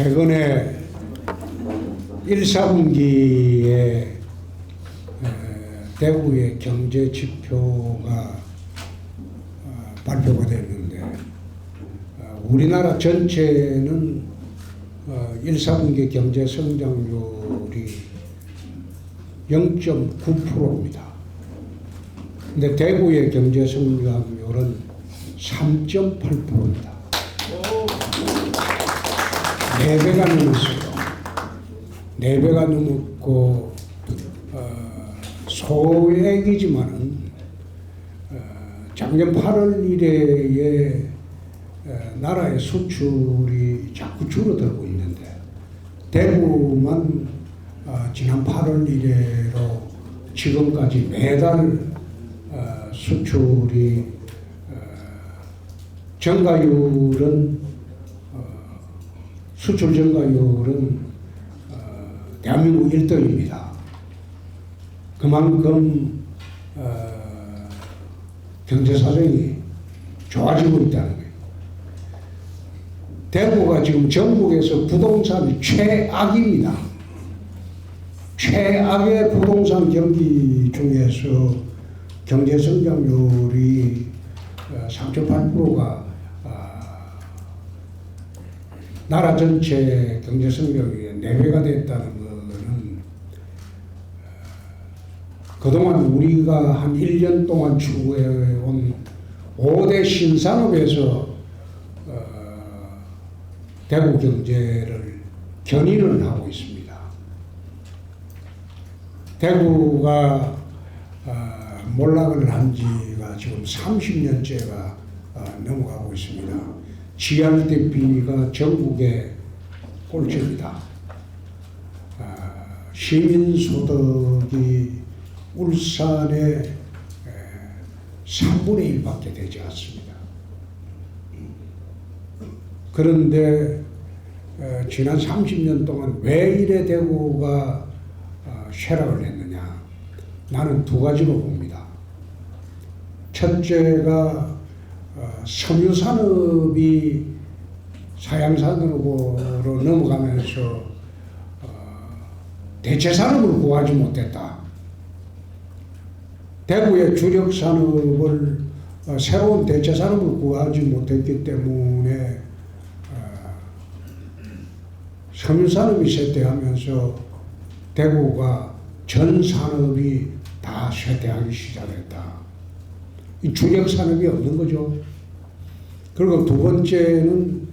최근에 1, 4분기에 대구의 경제 지표가 발표가 됐는데 우리나라 전체는 1, 4분기 경제 성장률이 0.9%입니다. 근데 대구의 경제 성장률은 3.8%입니다. 4배가 넘었어요. 4배가 넘었고 소액이지만은 작년 8월 이래에 나라의 수출이 자꾸 줄어들고 있는데 대구만 지난 8월 이래로 지금까지 매달 수출이 증가율은 수출 증가율은 대한민국 1등입니다. 그만큼 경제 사정이 좋아지고 있다는 거예요. 대구가 지금 전국에서 부동산이 최악입니다. 최악의 부동산 경기 중에서 경제 성장률이 3.8%가 나라 전체 경제 성장률이 4배가 됐다는 것은 그동안 우리가 한 1년 동안 추구해온 5대 신산업에서 대구 경제를 견인을 하고 있습니다. 대구가 몰락을 한 지가 지금 30년째가 넘어가고 있습니다. GRDP가 전국의 꼴찌입니다. 시민소득이 울산의 3분의 1밖에 되지 않습니다. 그런데 지난 30년 동안 왜 이래 대구가 쇠락을 했느냐? 나는 두 가지로 봅니다. 첫째가 섬유산업이 사양산업으로 넘어가면서 대체산업을 구하지 못했다. 대구의 주력산업을 새로운 대체산업을 구하지 못했기 때문에 섬유산업이 쇠퇴하면서 대구가 전 산업이 다 쇠퇴하기 시작했다. 이 주력산업이 없는 거죠. 그리고 두 번째는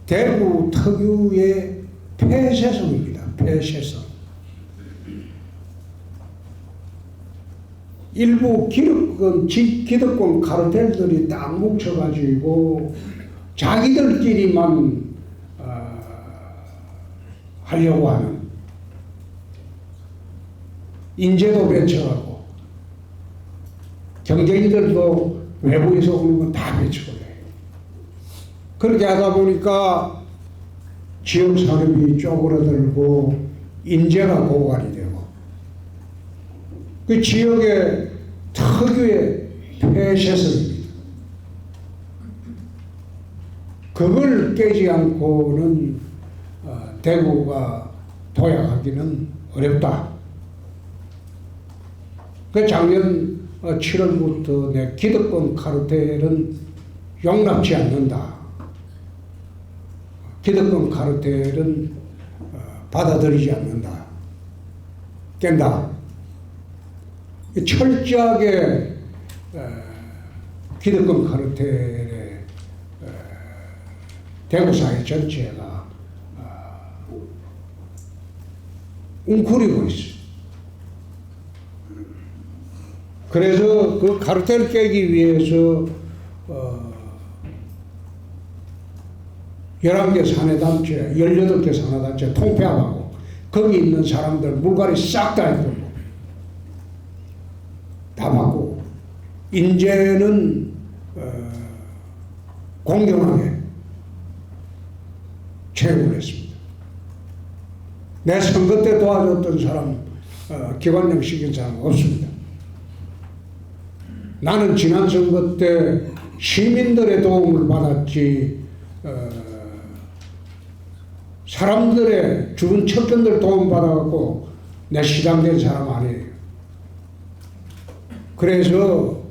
대구 특유의 폐쇄성입니다. 폐쇄성. 일부 기득권 카르텔들이 딱 뭉쳐가지고 자기들끼리만 하려고 하는 인재도 배척하고 경쟁인들도 외부에서 오는 건 다 배척을 해요. 그렇게 하다 보니까 지역 산업이 쪼그라들고 인재가 고갈이 되고 그 지역의 특유의 폐쇄성입니다. 그걸 깨지 않고는 대구가 도약하기는 어렵다. 그 작년 7월부터 내 기득권 카르텔은 용납지 않는다. 기득권 카르텔은 받아들이지 않는다. 깬다. 철저하게 기득권 카르텔의 대구 사회 전체가 웅크리고 있어요. 그래서 그 카르텔 깨기 위해서 11개 사내단체, 18개 사내단체 통폐합하고 거기 있는 사람들 물갈이 싹 다 해버리고 다 바꾸고 인재는 공정하게 채용을 했습니다. 내 선거 때 도와줬던 사람, 기관령 시킨 사람 없습니다. 나는 지난 선거 때 시민들의 도움을 받았지 사람들의 주변 척견들 도움받아갖고 내 시장된 사람 아니에요. 그래서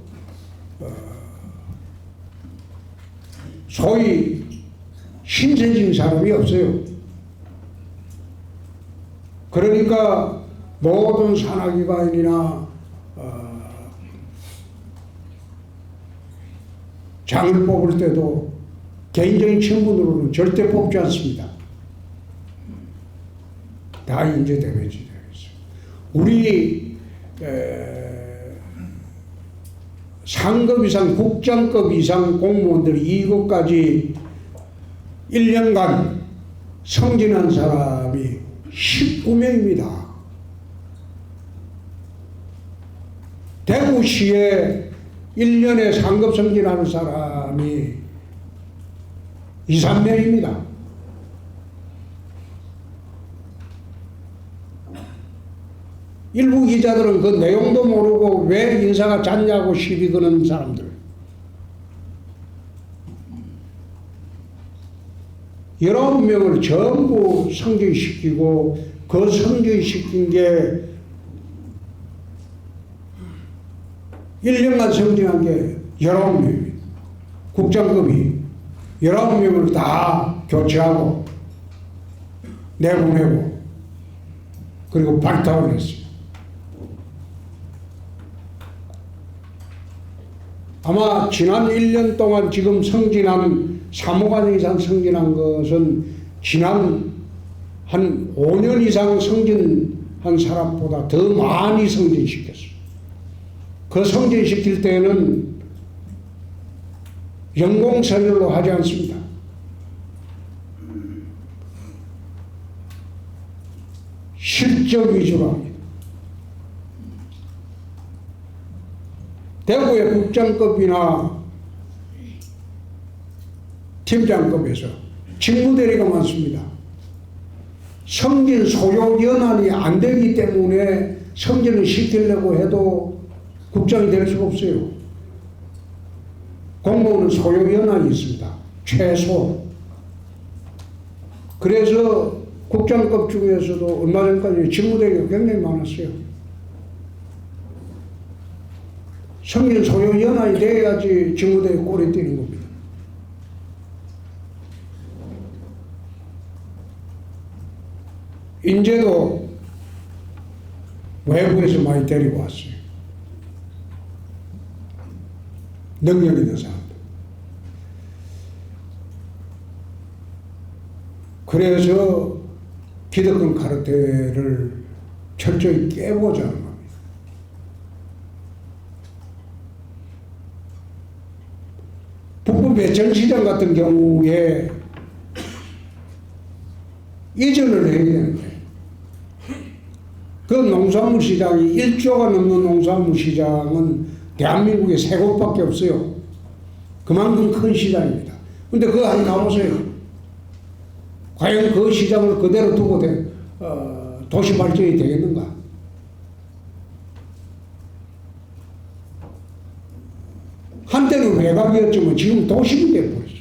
소위 신세진 사람이 없어요. 그러니까 모든 산하기관이나 장을 뽑을 때도 개인적인 친분으로는 절대 뽑지 않습니다. 다 인재 대변인이 되겠어요. 우리 상급 이상, 국장급 이상 공무원들이 이것까지 1년간 승진한 사람이 19명입니다. 대구시에 1년에 상급 승진하는 사람이 2, 3명입니다. 일부 기자들은 그 내용도 모르고 왜 인사가 잦냐고 시비 거는 사람들. 19명을 전부 승진시키고 그 승진시킨 게 1년간 승진한 게 19명입니다. 국장급이 19명을 다 교체하고 내보내고 그리고 발탁을 했어요. 아마 지난 1년 동안 지금 승진한 사무관 이상 승진한 것은 지난 한 5년 이상 승진한 사람보다 더 많이 승진시켰어요. 그 승진시킬 때는 연공서열로 하지 않습니다. 실적 위주로 합니다. 대구의 국장급이나 팀장급에서 직무대리가 많습니다. 승진 소요 연한이 안 되기 때문에 승진을 시키려고 해도 국장이 될 수가 없어요. 공무원은 소요 연한이 있습니다. 최소. 그래서 국장급 중에서도 얼마 전까지 직무대리가 굉장히 많았어요. 승진 소요 연한이 돼야지 직무대리 꼴이 뛰는 겁니다. 인재도 외부에서 많이 데리고 왔어요. 능력 있는 사람들. 그래서 기득권 카르텔을 철저히 깨보자는 겁니다. 북부 매천시장 같은 경우에 이전을 해야 되는데 그 농산물 시장이 1조가 넘는 농산물 시장은 대한민국에 3곳밖에 없어요. 그만큼 큰 시장입니다. 근데 그거 한번 가보세요. 과연 그 시장을 그대로 두고 도시 발전이 되겠는가? 한때는 외곽이었지만 지금 도심이 되어버렸어.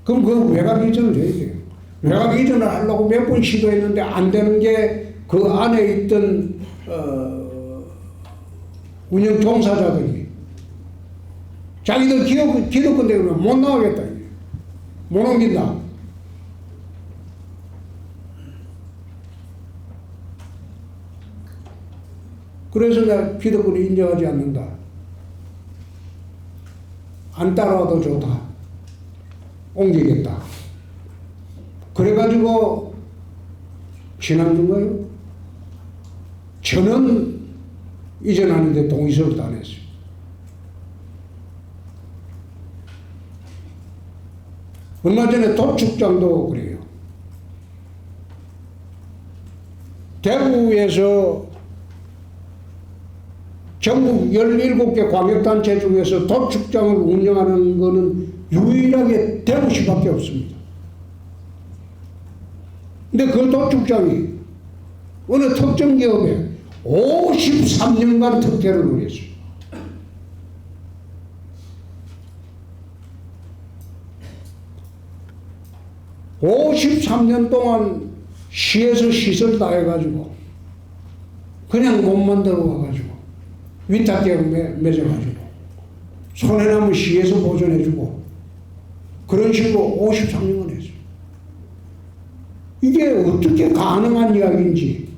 그럼 그 외곽 이전을 해야 돼요. 외곽 이전을 하려고 몇 번 시도했는데 안 되는 게 그 안에 있던 운영 종사자들이 자기들 기득권 때문에 못 나가겠다. 못 옮긴다. 그래서 내가 기득권을 인정하지 않는다. 안 따라와도 좋다. 옮기겠다. 그래가지고 지난주인가요? 저는 이전하는데 동의서를 안 했어요. 얼마 전에 도축장도 그래요. 대구에서 전국 17개 광역단체 중에서 도축장을 운영하는 것은 유일하게 대구시밖에 없습니다. 근데 그 도축장이 어느 특정 기업에 53년간 특혜를 누렸어요. 53년 동안 시에서 시설 다 해가지고 그냥 못 만들어 와가지고 위탁계약 맺어가지고 손해 나면 시에서 보존해주고 그런 식으로 53년을 했어요. 이게 어떻게 가능한 이야기인지,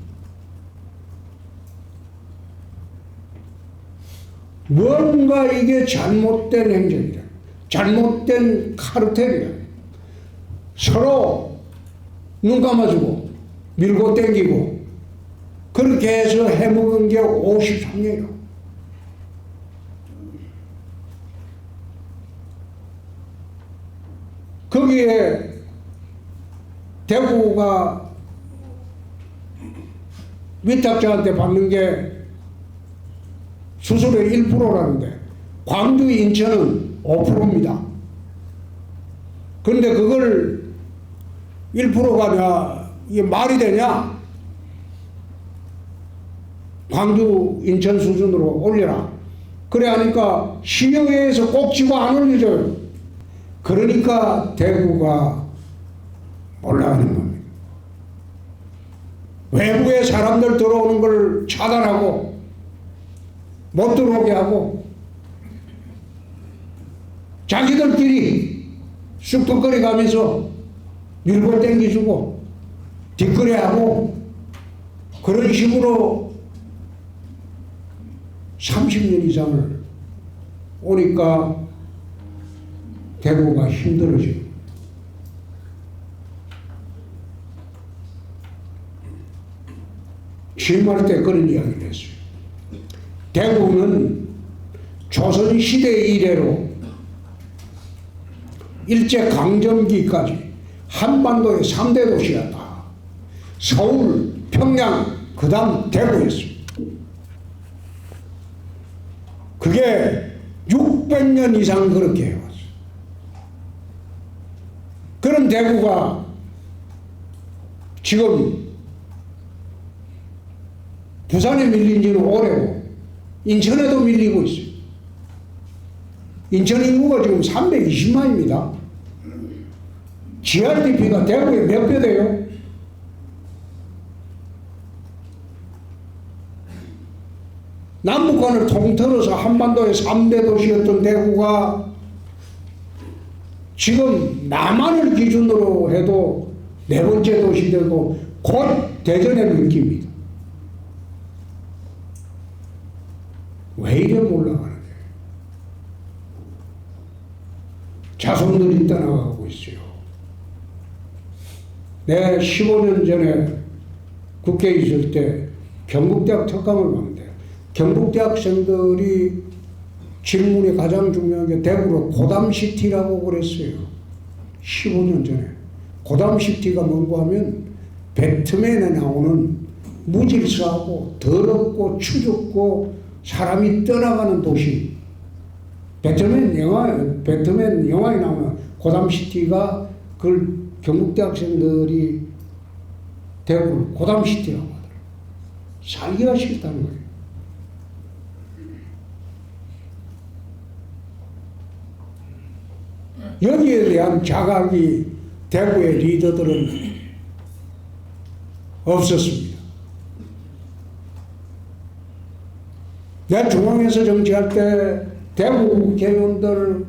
뭔가 이게 잘못된 행정이다, 잘못된 카르텔이다. 서로 눈 감아주고 밀고 땡기고 그렇게 해서 해먹은 게 53년이라고. 거기에 대구가 위탁자한테 받는 게 수수료 1%라는데 광주, 인천은 5%입니다. 그런데 그걸 1%가 이게 말이 되냐? 광주, 인천 수준으로 올려라. 그래 하니까 시의회에서 꼭 지고 안 올려줘요. 그러니까 대구가 올라가는 겁니다. 외부의 사람들 들어오는 걸 차단하고 못 들어오게 하고 자기들끼리 쑥덕거리 가면서 밀고 땡겨주고 뒷거래하고 그런 식으로 30년 이상을 오니까 대구가 힘들어지고 취임할 때 그런 이야기를 했어요. 대구는 조선시대 이래로 일제강점기까지 한반도의 3대 도시였다. 서울, 평양, 그 다음 대구였습니다. 그게 600년 이상 그렇게 해왔어요. 그런 대구가 지금 부산에 밀린 지는 오래고 인천에도 밀리고 있어요. 인천 인구가 지금 320만입니다. GRDP가 대구에 몇 배 돼요? 남북한을 통틀어서 한반도의 3대 도시였던 대구가 지금 남한을 기준으로 해도 4번째 도시 되고 곧 대전의 느낌입니다. 왜 이래 올라가는데? 자손들이 떠나가고 있어요. 내 15년 전에 국회에 있을 때 경북대학 특강을 봤는데 경북대학생들이 질문이 가장 중요한 게 대구로 고담시티라고 그랬어요. 15년 전에. 고담시티가 뭔가 하면 배트맨에 나오는 무질서하고 더럽고 추접고 사람이 떠나가는 도시. 배트맨 영화에 나오는 고담시티가 그걸 경북대학생들이 대구를 고담시티라고 하더라고요. 살기가 싫다는 거예요. 여기에 대한 자각이 대구의 리더들은 없었습니다. 내가 중앙에서 정치할 때 대구 국회의원들,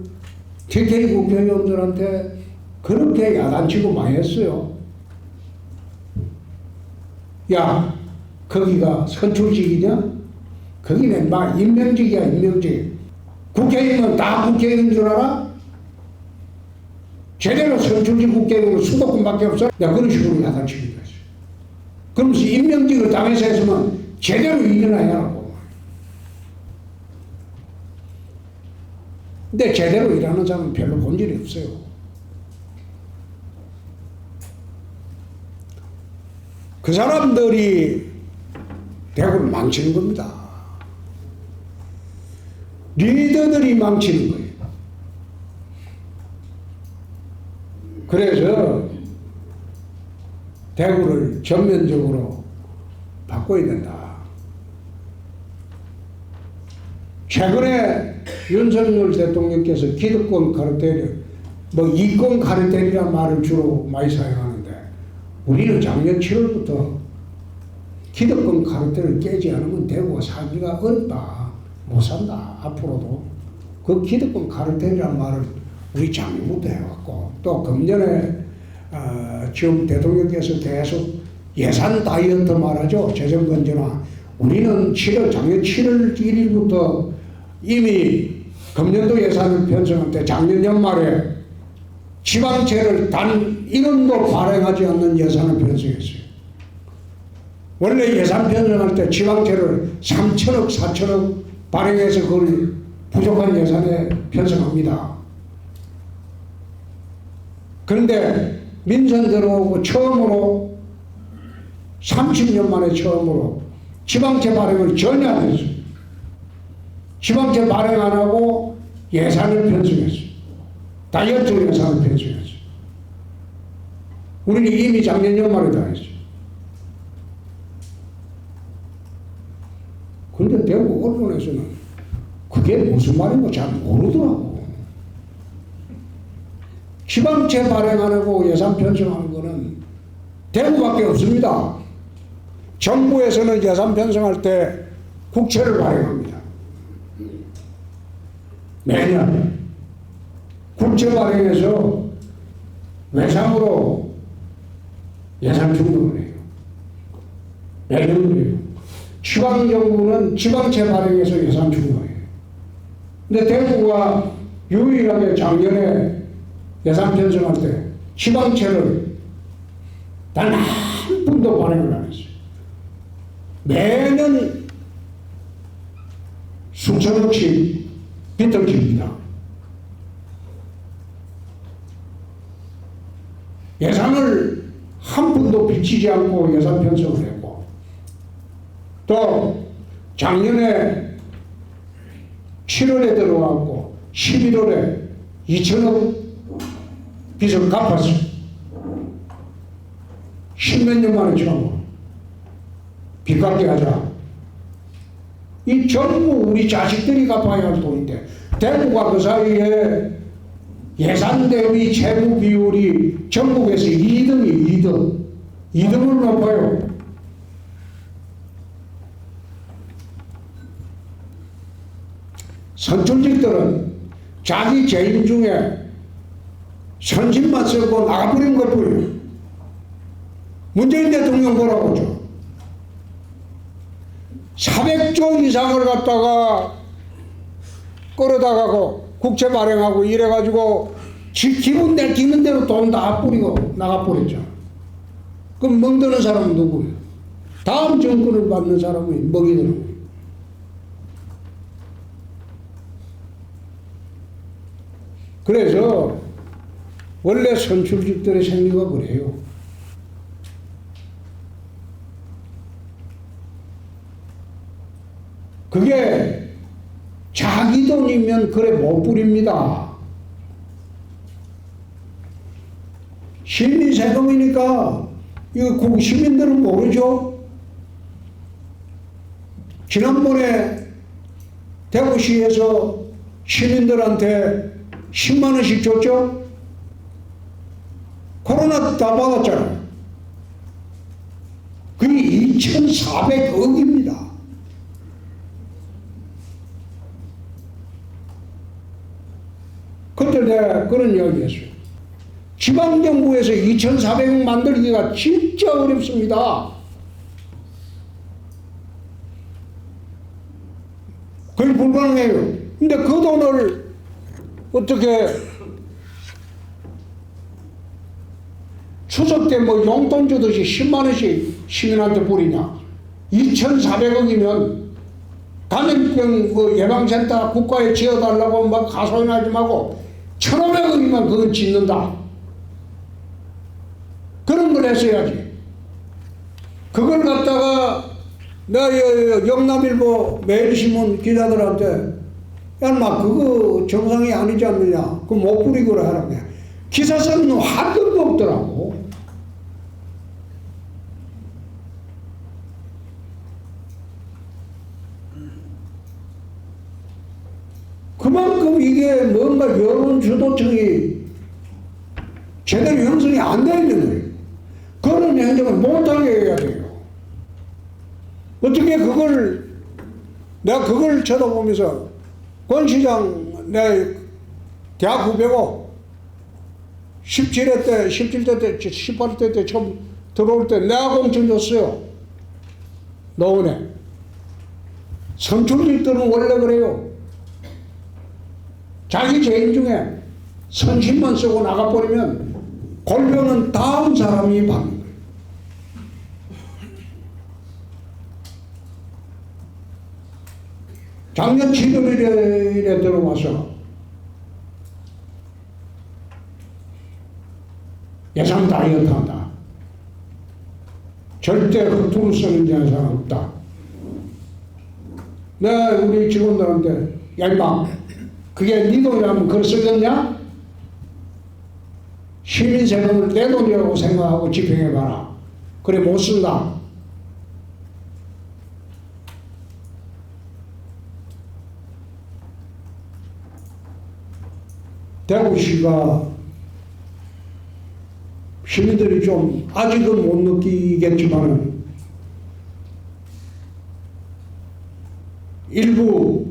TK 국회의원들한테 그렇게 야단치고 많이 했어요. 야, 거기가 선출직이냐? 거기는 막 임명직이야, 임명직. 국회의원은 다 국회의원인 줄 알아? 제대로 선출직 국회의원은 수도권밖에 없어? 야, 그런 식으로 야단치고 있어요. 그러면서 임명직을 당에서 했으면 제대로 일어나야 하고. 근데 제대로 일하는 사람은 별로 본 일이 없어요. 그 사람들이 대구를 망치는 겁니다. 리더들이 망치는 거예요. 그래서 대구를 전면적으로 바꿔야 된다. 최근에 윤석열 대통령께서 기득권 카르텔을 뭐 이권 카르텔이라는 말을 주로 많이 사용하는데 우리는 작년 7월부터 기득권 카르텔을 깨지 않으면 대구가 살기가 어렵다. 못 산다. 앞으로도. 그 기득권 카르텔이라는 말을 우리 작년부터 해왔고 또 금년에 지금 대통령께서 계속 예산 다이어트 말하죠. 재정 건전화. 우리는 작년 7월 1일부터 이미 금년도 예산을 편성할 때 작년 연말에 지방채를 단 1원도 발행하지 않는 예산을 편성했어요. 원래 예산 편성할 때 지방채를 3천억, 4천억 발행해서 그걸 부족한 예산에 편성합니다. 그런데 민선 들어오고 처음으로 30년 만에 처음으로 지방채 발행을 전혀 안 했어요. 지방채 발행 안 하고 예산을 편성했어요. 다이어트 예산을 편성했어요. 우리는 이미 작년 연말에 다 했어요. 그런데 대구 언론에서는 그게 무슨 말인가 잘 모르더라고. 지방채 발행 안 하고 예산 편성하는 거는 대구밖에 없습니다. 정부에서는 예산 편성할 때 국채를 발행합니다. 매년 국채 발행해서 외상으로 예산 충당을 해요. 매년 그래요. 지방정부는 지방채 발행해서 예산 충당해요. 근데 대구가 유일하게 작년에 예산 편성할 때 지방채를 단 한 푼도 발행을 안 했어요. 매년 수천억씩 빚을 집니다. 예산을 한 푼도 비치지 않고 예산 편성을 했고 또 작년에 7월에 들어왔고 11월에 2천억 빚을 갚았어요. 10몇 년 만에 처음으로 빚 갚게 하자. 이 전부 우리 자식들이 갚아야 할 돈인데 대구가 그 사이에 예산 대비 채무 비율이 전국에서 2등이 2등을 높아요. 선출직들은 자기 재임 중에 선심만 쓰고 나가버린 것뿐이에요. 문재인 대통령 보라고 죠. 400조 이상을 갖다가 끌어다가고 국채 발행하고 이래가지고 기분 내키는 대로 돈 다 뿌리고 나가버렸죠. 그럼 멍드는 사람은 누구예요? 다음 정권을 받는 사람이 먹이더라고요. 그래서 원래 선출직들의 생리가 그래요. 그게 자기 돈이면 그래 못 부립니다. 시민 세금이니까 이거 시민들은 모르죠. 지난번에 대구시에서 시민들한테 10만 원씩 줬죠. 코로나 다 받았잖아요. 그게 2,400억입니다. 그때 내가 그런 이야기 했어요. 지방정부에서 2,400억 만들기가 진짜 어렵습니다. 거의 불가능해요. 근데 그 돈을 어떻게 추석 때 뭐 용돈 주듯이 10만 원씩 시민한테 뿌리냐. 2,400억이면 감염병 그 예방센터 국가에 지어달라고 막 가소연하지 말고 1,500억이면 그건 짓는다. 그런 걸 했어야지. 그걸 갖다가 내가 영남일보 매일신문 기자들한테 야, 인마 그거 정상이 아니지 않느냐. 그거 못 뿌리고 하라고 해. 기사 쓰는 한 것도 없더라고. 그만큼 이게 뭔가 여론 주도층이 제대로 형성이 안 되어 있는 거예요. 그런 행정을 못하게 해야 돼요. 어떻게 내가 그걸 쳐다보면서 권 시장 내 대학 후배고 17대 때 18대 때 처음 들어올 때 내가 공천 줬어요. 노원에. 선출직들은 원래 그래요. 자기 재임 중에 선심만 쓰고 나가버리면 골병은 다음 사람이 받는 거예요. 작년 7월에 들어와서 예산 다이어트 한다. 절대 허투루 쓰는 예산 없다. 내가 우리 직원들한테 야 임마 그게 네 돈이라면 그걸 쓰겠냐? 시민 세금을 내 돈이라고 생각하고 집행해봐라. 그래 못 쓴다. 대구시가 시민들이 좀 아직은 못 느끼겠지만 일부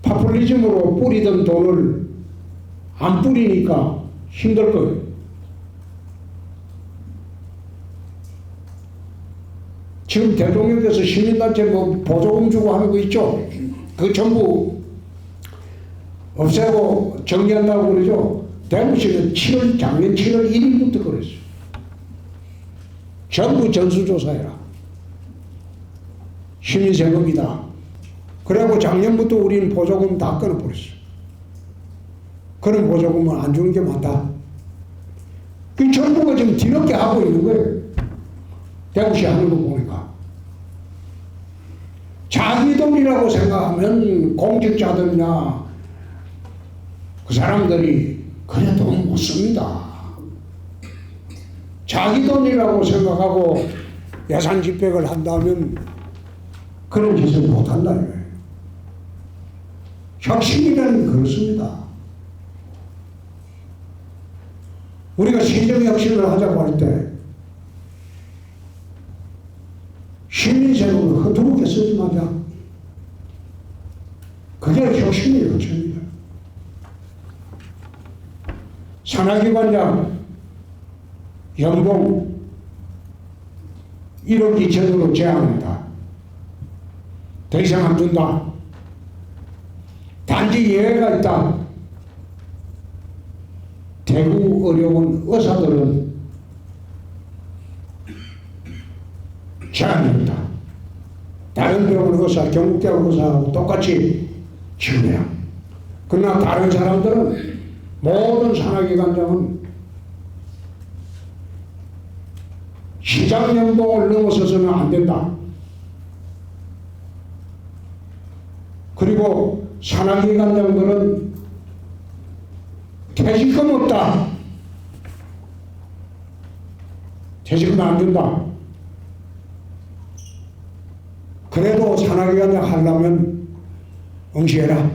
파퓰리즘으로 뿌리던 돈을 안 뿌리니까 힘들 거예요. 지금 대통령께서 시민단체 보조금 주고 하는 거 있죠? 그 전부 없애고 정리한다고 그러죠? 대구시는 작년 7월 1일부터 그랬어요. 전부 전수조사해라. 시민세금이다. 그래갖고 작년부터 우리는 보조금 다 끊어버렸어요. 그런 보조금은 안 주는 게 맞다. 그 정부가 지금 뒤늦게 하고 있는 거예요. 대구시 하는 거 보니까. 자기 돈이라고 생각하면 공직자들이나 그 사람들이 그래 돈 못 씁니다. 자기 돈이라고 생각하고 예산 집행을 한다면 그런 짓을 못 한다는 거예요. 혁신이라는 게 그렇습니다. 우리가 시정혁신을 하자고 할 때 시민세금을 허투루게 쓰지 마자. 그게 혁신이에요. 혁신이에요. 산하기관장 연봉 1억 2천으로 제한한다. 더 이상 안 준다. 단지 예외가 있다. 대구 어려운 의사들은 제한이 없다. 다른 병원 의사, 경북대학 의사하고 똑같이 지원해야. 그러나 다른 사람들은 모든 산하기관장은 시장 연봉을 넘어서서는 안 된다. 그리고 산하기관장들은 퇴직금 없다. 퇴직금 안 준다. 그래도 산하기관장 하려면 응시해라.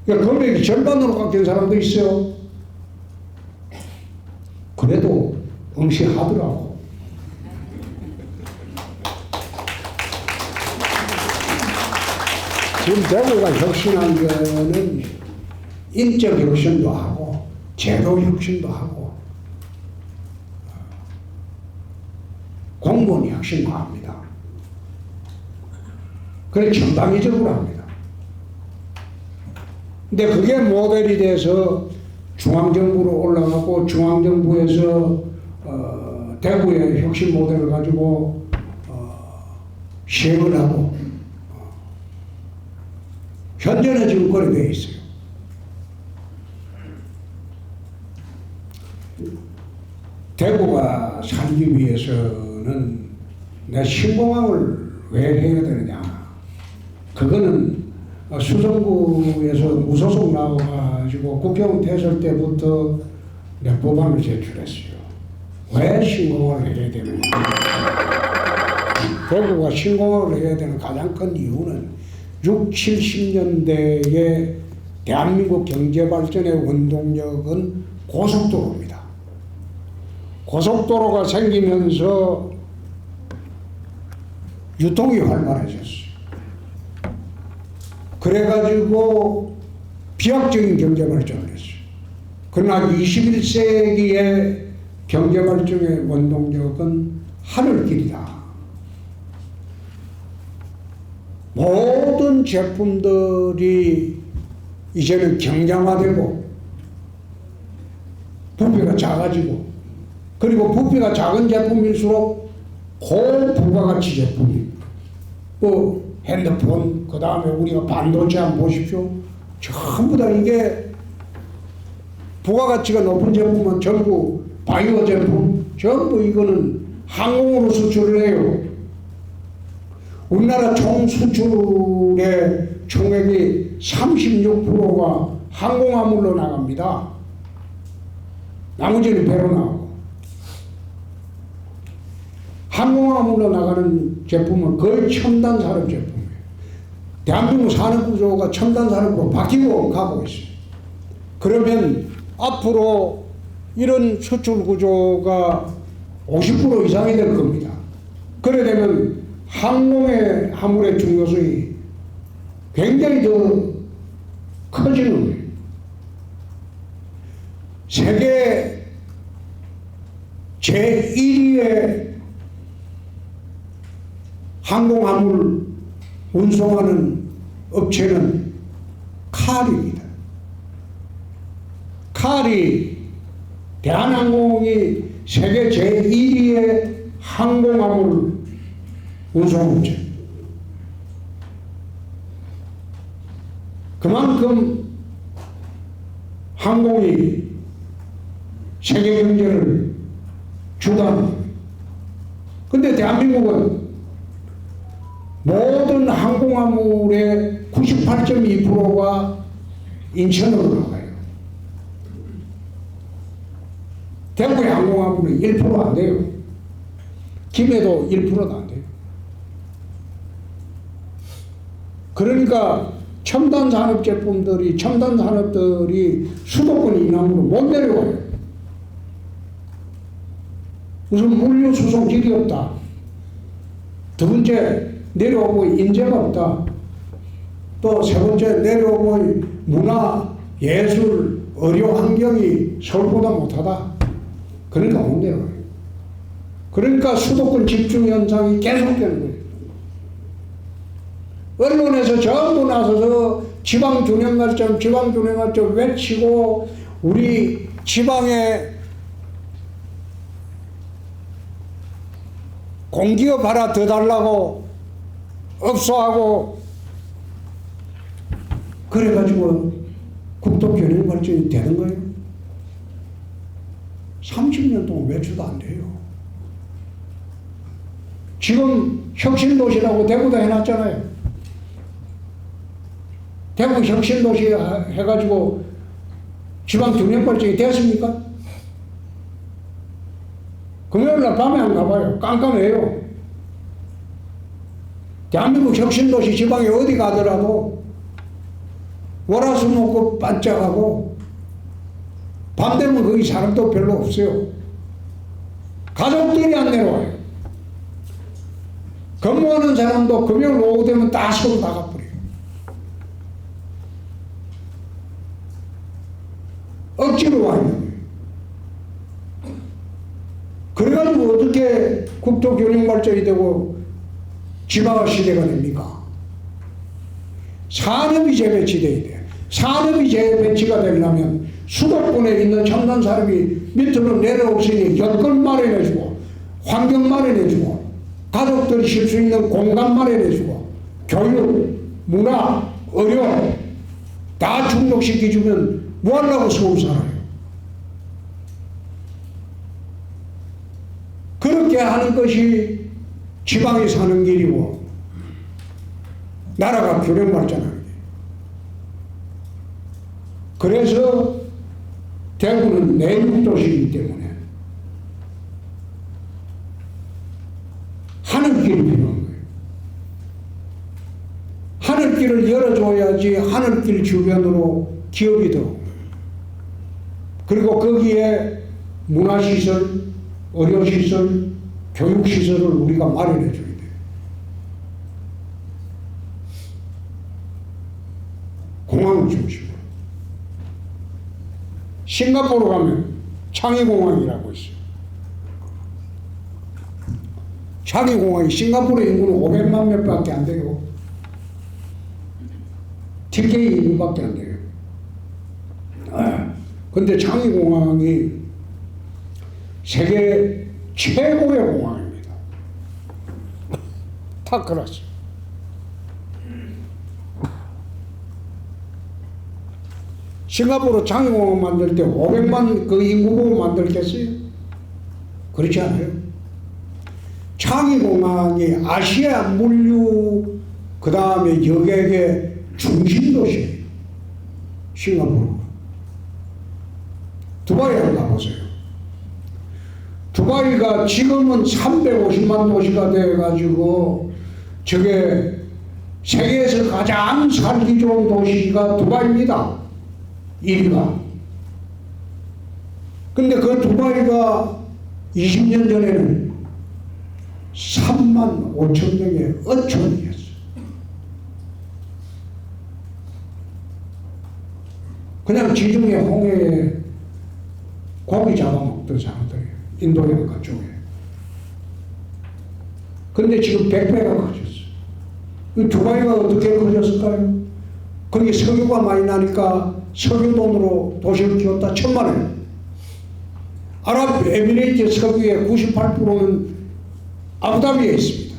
그러니까 금액이 절반으로 깎인 사람도 있어요. 그래도 응시하더라고. 지금 대구가 혁신한 거는 인적 혁신도 하고 제도 혁신도 하고 공무원 혁신도 합니다. 그래 전방위적으로 합니다. 근데 그게 모델이 돼서 중앙정부로 올라가고 중앙정부에서 대구의 혁신 모델을 가지고 시행을 하고 현재는 지금 그렇게 되어 있어요. 대구가 살기 위해서는 내 신공항을 왜 해야 되느냐. 그거는 수성구에서 무소속 나와가지고 국회의원 됐을 때부터 내 법안을 제출했어요. 왜 신공항을 해야 되느냐. 대구가 신공항을 해야 되는 가장 큰 이유는 60, 70년대에 대한민국 경제발전의 원동력은 고속도로입니다. 고속도로가 생기면서 유통이 활발해졌어요. 그래가지고 비약적인 경제발전을 했어요. 그러나 21세기의 경제발전의 원동력은 하늘길이다. 모든 제품들이 이제는 경량화되고 부피가 작아지고, 그리고 부피가 작은 제품일수록 고부가가치 제품이, 뭐 핸드폰, 그 다음에 우리가 반도체 한번 보십시오. 전부 다 이게 부가가치가 높은 제품은 전부 바이오 제품, 전부 이거는 항공으로 수출을 해요. 우리나라 총 수출의 총액이 36%가 항공화물로 나갑니다. 나머지는 배로 나가고. 항공화물로 나가는 제품은 거의 첨단 산업 제품이에요. 대한민국 산업 구조가 첨단 산업으로 바뀌고 가고 있어요. 그러면 앞으로 이런 수출 구조가 50% 이상이 될 겁니다. 그래 되면 항공의 화물의 중요성이 굉장히 더 커지는 거예요. 세계 제1위의 항공화물 운송하는 업체는 칼입니다. 칼이, 대한항공이 세계 제1위의 항공화물 운송업체. 그만큼 항공이 세계 경제를 주도합니다. 근데 대한민국은 모든 항공화물의 98.2%가 인천으로 나가요. 대구의 항공화물은 1% 안 돼요. 김해도 1%도 안 돼요. 그러니까 첨단 산업 제품들이, 첨단 산업들이 수도권 이남으로 못 내려와요. 무슨 물류 수송질이 없다. 두 번째, 내려오고 인재가 없다. 또 세 번째, 내려오고 문화, 예술, 의료 환경이 서울보다 못하다. 그러니까 못 내려와요. 그러니까 수도권 집중 현상이 계속되는 거예요. 언론에서 전부 나서서 지방균형발전, 지방균형발전 외치고, 우리 지방에 공기업 하나 더 달라고 업소하고, 그래가지고 국토균형발전이 되는 거예요. 30년 동안 외쳐도 안 돼요. 지금 혁신도시라고 대구도 해놨잖아요. 대구 혁신도시 해가지고 지방균형발전이 됐습니까? 금요일날 밤에 안 가봐요. 깜깜해요. 대한민국 혁신도시 지방에 어디 가더라도 월화수목금 반짝하고, 밤 되면 거기 사람도 별로 없어요. 가족들이 안 내려와요. 근무하는 사람도 금요일 오후 되면 다 서울 나가버려요. 억지로 와 있는 거예요. 그래가지고 어떻게 국토균형발전이 되고 지방화 시대가 됩니까? 산업이 재배치돼야 돼요. 산업이 재배치가 되려면 수도권에 있는 첨단 산업이 밑으로 내려오시니 여건 마련해주고, 환경 마련해주고, 가족들이 쉴 수 있는 공간 마련해주고, 교육, 문화, 의료 다 충족시켜주면 뭐 하려고 서울 살아요? 그렇게 하는 것이 지방에 사는 길이고, 나라가 균형 발전하는 게. 그래서 대구는 내륙도시이기 때문에 하늘길이 필요한 거예요. 하늘길 하늘길을 열어줘야지 하늘길 주변으로 기업이 들어옵니다. 그리고 거기에 문화시설, 의료시설, 교육시설을 우리가 마련해 줘야 돼요. 공항을 중심으로. 싱가포르 가면 창의공항이라고 있어요. 창의공항이 싱가포르 인구는 500만 명밖에 안 돼요. TK 인구밖에 안 돼요. 근데 창의공항이 세계 최고의 공항입니다. 타크라스. 싱가포르 창의공항 만들 때 500만 그 인구 보고 만들겠어요? 그렇지 않아요. 창의공항이 아시아 물류 그 다음에 여객의 중심도시예요. 싱가포르. 두바이 한번 가보세요. 두바이가 지금은 350만 도시가 되어가지고 저게 세계에서 가장 살기 좋은 도시가 두바이입니다. 1위가. 근데 그 두바이가 20년 전에는 3만 5천 명의 어촌이었어요. 그냥 지중해 홍해에 고기 잡아먹던 사람들이에요. 인도양가 쪽에. 근데 지금 100배가 커졌어요. 두바이가 어떻게 커졌을까요? 거기 석유가 많이 나니까 석유 돈으로 도시를 키웠다. 천만에. 아랍에미레이트 석유의 98%는 아부다비에 있습니다.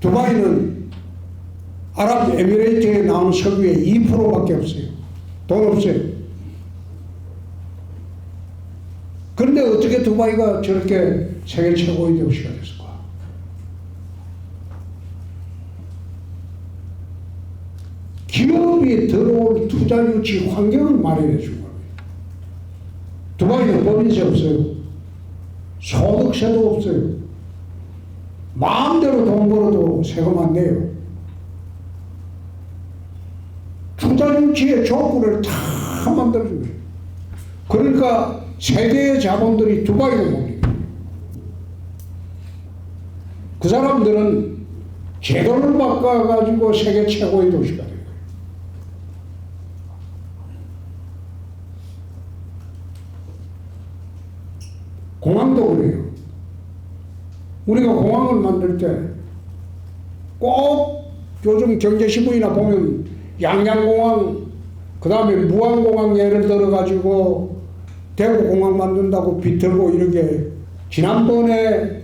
두바이는 아랍에미레이트에 나오는 석유의 2%밖에 없어요. 돈 없어요. 그런데 어떻게 두바이가 저렇게 세계 최고의 도시가 됐을까? 기업이 들어올 투자 유치 환경을 마련해 준 겁니다. 두바이는 법인세 없어요. 소득세도 없어요. 마음대로 돈 벌어도 세금 안 내요. 투자 유치의 조건을 다 만들어준 거예요. 그러니까 세계의 자본들이 두바이로 봅니다. 그 사람들은 제도를 바꿔가지고 세계 최고의 도시가 돼요. 공항도 그래요. 우리가 공항을 만들 때 꼭 요즘 경제신문이나 보면 양양공항, 그 다음에 무안공항 예를 들어가지고 대구공항 만든다고 비틀고 이렇게 지난번에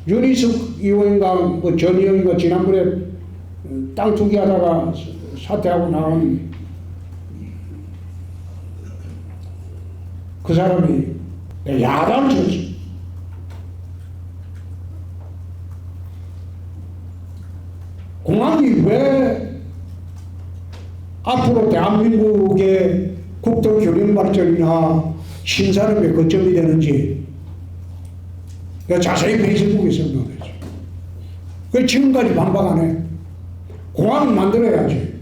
윤희숙 의원인가 뭐 전 의원인가 지난번에 땅 투기하다가 사퇴하고 나온 그 사람이 야단을 쳤어. 공항이 왜 앞으로 대한민국의 국토 균형 발전이나 신산업의 거점이 되는지 자세히 페이스북에 설명했죠. 그 지금까지 반박 안 해. 공항을 만들어야지.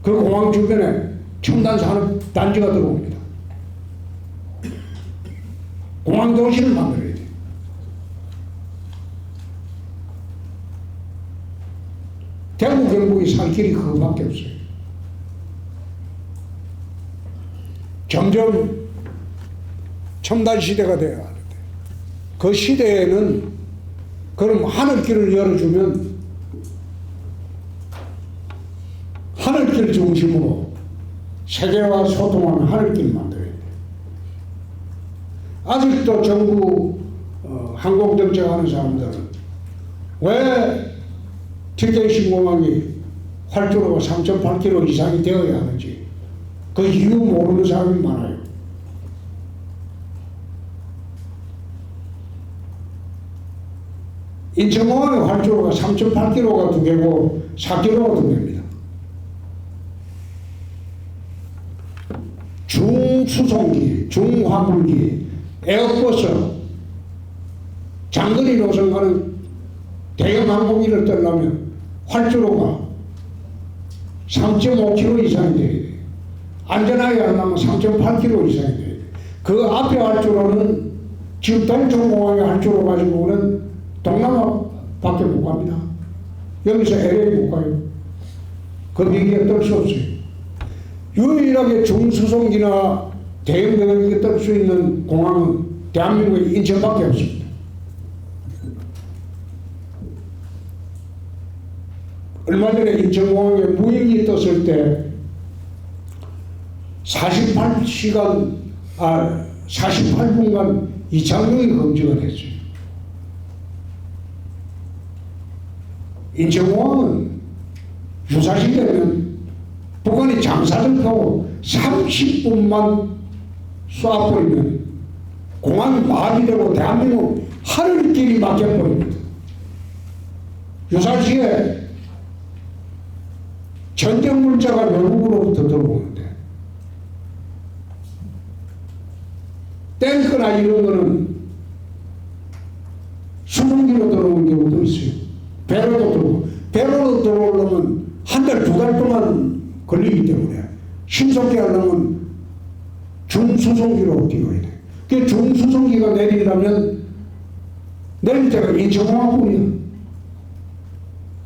그 공항 주변에 첨단 산업 단지가 들어옵니다. 공항 도시를 만들어야 돼. 대구 경북이 살 길이 그거밖에 없어요. 점점 첨단 시대가 되어야 하는데 그 시대에는 그럼 하늘길을 열어주면 하늘길 중심으로 세계와 소통하는 하늘길 만들어야 돼. 아직도 정부 항공정책하는 사람들은 왜 TK-신공항이 활주로가 3.8km 이상이 되어야 하는지 그 이유 모르는 사람이 많아요. 인천공항의 활주로가 3.8km가 두 개고 4km가 두 개입니다. 중수송기, 중화물기, 에어버스, 장거리 노선 가는 대형 항공기를 떠려면 활주로가 3.5km 이상이 돼야 돼. 안전하게 하려면 3.8km 이상이 돼야 돼. 그 앞에 활주로는 지금 동천공항의 활주로 가지고는 동남아밖에 못 갑니다. 여기서 LA 못 가요. 그 비기에 뜰 수 없어요. 유일하게 중수송기나 대형 배기에 뜰 수 있는 공항은 대한민국의 인천밖에 없습니다. 얼마 전에 인천공항에 무인기 떴을 때 48분간 이착륙이 금지가 됐어요. 인천공항은 유사시 되면 북한이 장사를 펴고 30분만 쏴버리면 공항이 마비되고 대한민국 하늘길이 막혀버립니다. 유사시에 전쟁 물자가 외국으로부터 들어오는데 탱크나 이런 거는 수송기로 들어오는 경우도 있어요. 배로도 들어오고, 배로도 들어오려면 한 달, 두 달 동안 걸리기 때문에 신속히 하려면 중수송기로 뛰어야 돼. 그 중수송기가 내리려면 내릴 때가 인천공항뿐이야.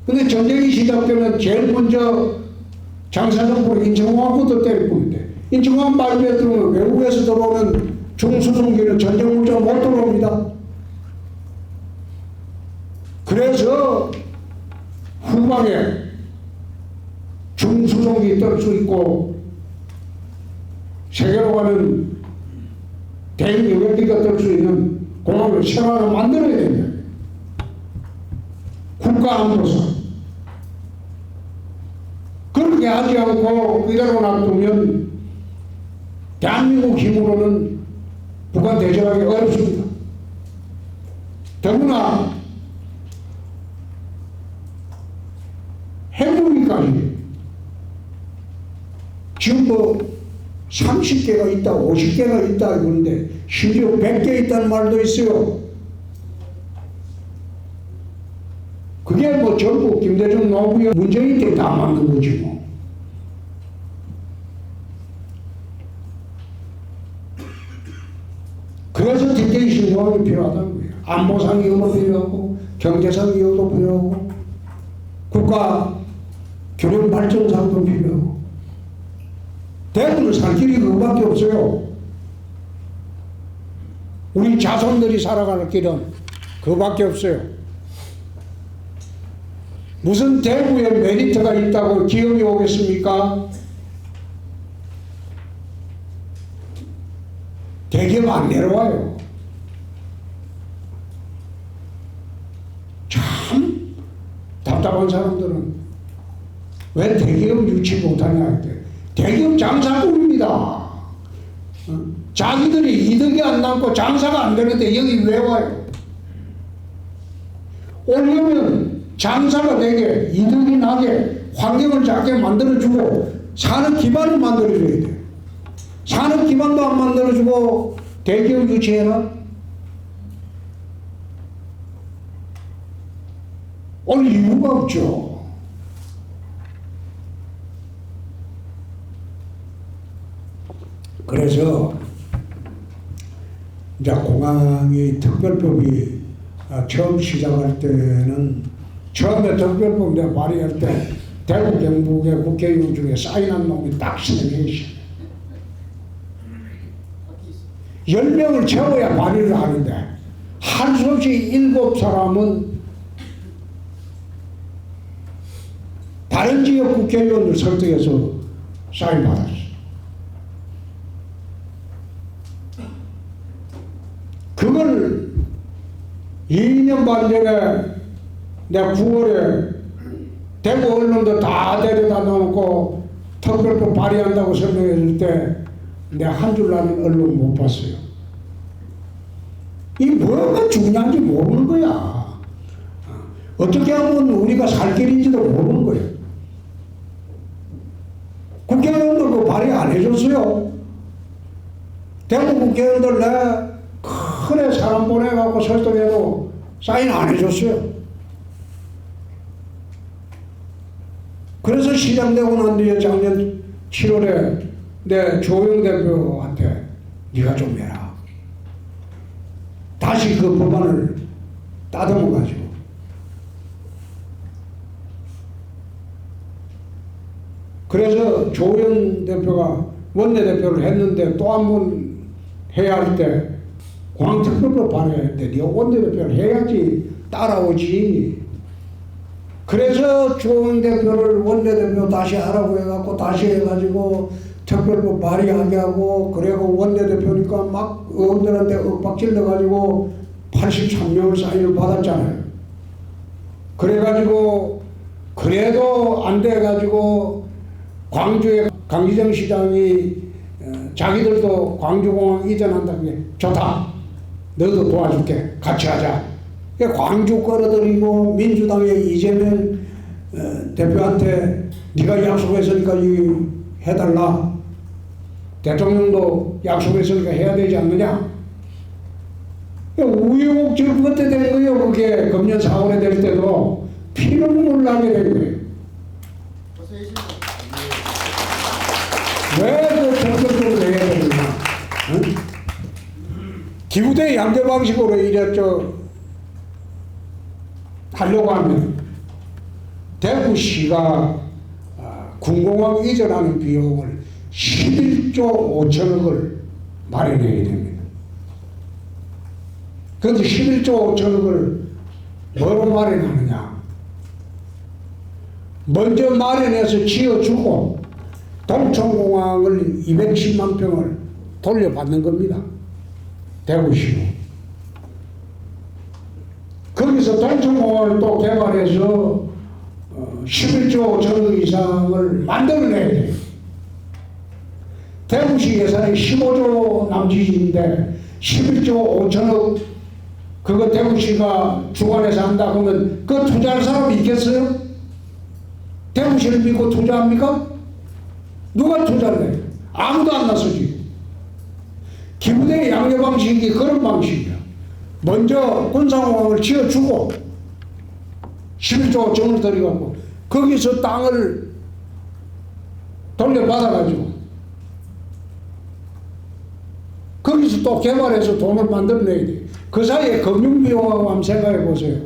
근데 전쟁이 시작되면 제일 먼저 장사정부로 인천공항부터 때릴 뿐인데, 인천공항 발표에 들어오면 외국에서 들어오는 중수송기는 전쟁 물자 못 들어옵니다. 그래서 후방에 중수송기 뜰 수 있고 세계로 가는 대형 여객기가 뜰 수 있는 공항을 새로 하나 만들어야 됩니다. 국가안보상. 그렇게 하지 않고 이대로 놔두면 대한민국 힘으로는 북한 대적하기 어렵습니다. 더구나 핵무기까지 지금 뭐 30개가 있다, 50개가 있다 그러는데 심지어 100개 있다는 말도 있어요. 그게 뭐 전부 김대중 노무현 문재인 때 다 만든 거지 뭐. 그래서 특별히 신공항이 필요하다는 거예요. 안보상 이유도 필요하고 경제상 이유도 필요하고 국가 균형 발전상도 필요하고 대부분 살 길이 그거밖에 없어요. 우리 자손들이 살아가는 길은 그거밖에 없어요. 무슨 대구에 메리트가 있다고 기업이 오겠습니까? 대기업 안 내려와요. 참 답답한 사람들은 왜 대기업 유치 못하냐 할 때 대기업 장사꾼입니다. 자기들이 이득이 안 남고 장사가 안 되는데 여기 왜 와요? 오려면 장사가 되게 이득이 나게 환경을 작게 만들어주고 사는 기반을 만들어줘야 돼. 사는 기반도 안 만들어주고 대기업 유치해라? 올 이유가 없죠. 그래서 이제 공항의 특별법이 처음 시작할 때는 처음에 특별법 내가 발의할 때 대구 경북의 국회의원 중에 사인한 놈이 딱 3명 있어요. 10명을 채워야 발의를 하는데 할 수 없이 7사람은 다른 지역 국회의원들 설득해서 사인 받았어요. 그걸 2년 반 전에 내가 9월에 대구 언론도 다 데려다 놓고 특별법 발의한다고 설명해 줄 때 내가 한 줄 나는 언론 못 봤어요. 이 뭐가 중요한지 모르는 거야. 어떻게 하면 우리가 살 길인지도 모르는 거야. 국회의원들 그 발의 안 해줬어요. 대구 국회의원들 내 큰애 사람 보내갖고 설득해도 사인 안 해줬어요. 그래서 시장되고 난 뒤에 작년 7월에 내 조영 대표한테 네가 좀 해라. 다시 그 법안을 따듬어가지고 그래서 조영 대표가 원내대표를 했는데 또 한 번 해야 할 때 공항특별법 발의했는데 네가 원내대표를 해야지 따라오지. 그래서 조영 대표를 원내대표 다시 하라고 해갖고 다시 해가지고 특별법 발의하게 하고 그리고 원내대표니까 막 의원들한테 윽박질러가지고 83명을 사인을 받았잖아요. 그래가지고 그래도 안 돼가지고 광주에 강기정 시장이 자기들도 광주공항 이전한다는 게 좋다. 너도 도와줄게. 같이 하자. 광주 끌어들이고 민주당의 이재명 대표한테 네가 약속했으니까 해달라. 대통령도 약속했으니까 해야 되지 않느냐. 우여곡절 그때 된 거예요. 그게 금년 4월에 될 때도 피눈물 나게 된 거예요. 왜그 정책적으로 해야 되느냐. 응? 기부대 양대 방식으로 이랬죠. 하려고 하면 대구시가 군공항 이전하는 비용을 11조 5천억을 마련해야 됩니다. 그런데 11조 5천억을 뭐로 마련하느냐. 먼저 마련해서 지어주고 동천공항을 210만 평을 돌려받는 겁니다. 대구시로. 거기서 동천공항을 또 개발해서 11조 5천억 이상을 만들어내야 돼요. 대구시 예산이 15조 남짓인데 11조 5천억 그거 대구시가 주관해서 한다 그러면 그 투자할 사람이 있겠어요? 대구시를 믿고 투자합니까? 누가 투자를 해요? 아무도 안 나서지. 기부대 양대 방식이 그런 방식이야. 먼저 군사공항을 지어주고 11조 5천을 들여갖고 거기서 땅을 돌려받아가지고 거기서 또 개발해서 돈을 만들어내야 돼. 그 사이에 금융비용하고 한번 생각해 보세요.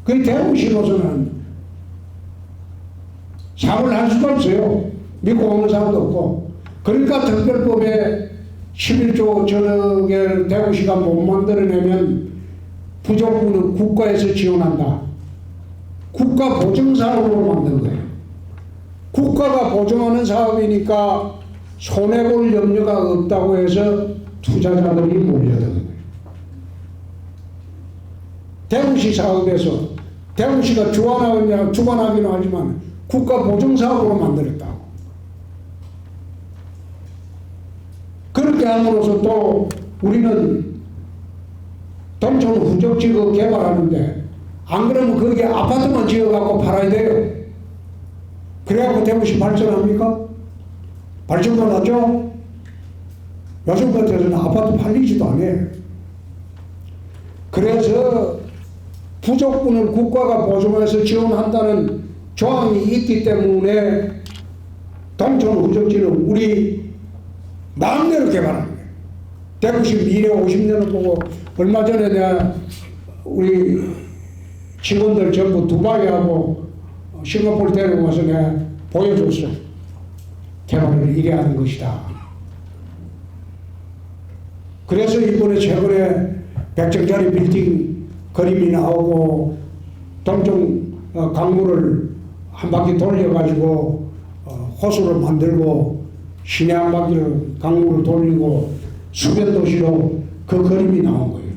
그 대구시로서는 샤워를 할 수가 없어요. 믿고 오는 사람도 없고. 그러니까 특별법에 11조 5천억을 대구시가 못 만들어내면 부족분은 국가에서 지원한다. 국가 보증 사업으로 만든 거예요. 국가가 보증하는 사업이니까 손해볼 염려가 없다고 해서 투자자들이 몰려드는 거예요. 대구시 사업에서 대구시가 주관하기는 하지만 국가 보증 사업으로 만들었다고. 그렇게 함으로써 또 우리는 동천 후적지구 개발하는데 안 그러면 거기에 아파트만 지어갖고 팔아야 돼요. 그래갖고 대구시 발전합니까? 발전만 하죠? 요즘 같아서는 아파트 팔리지도 않아요. 그래서 부족분을 국가가 보증해서 지원한다는 조항이 있기 때문에 동천 후적지는 우리 마음대로 개발하는 거예요. 대구시 미래 50년을 보고 얼마 전에 내가 우리 직원들 전부 두바이하고 싱가포르 데리고 가서 내가 보여줬어. 개발을 이래 하는 것이다. 그래서 이번에 최근에 100층짜리 빌딩 그림이 나오고 동쪽 강물을 한 바퀴 돌려가지고 호수를 만들고 시내 한 바퀴를 강물을 돌리고 수변도시로 그 그림이 나온 거예요.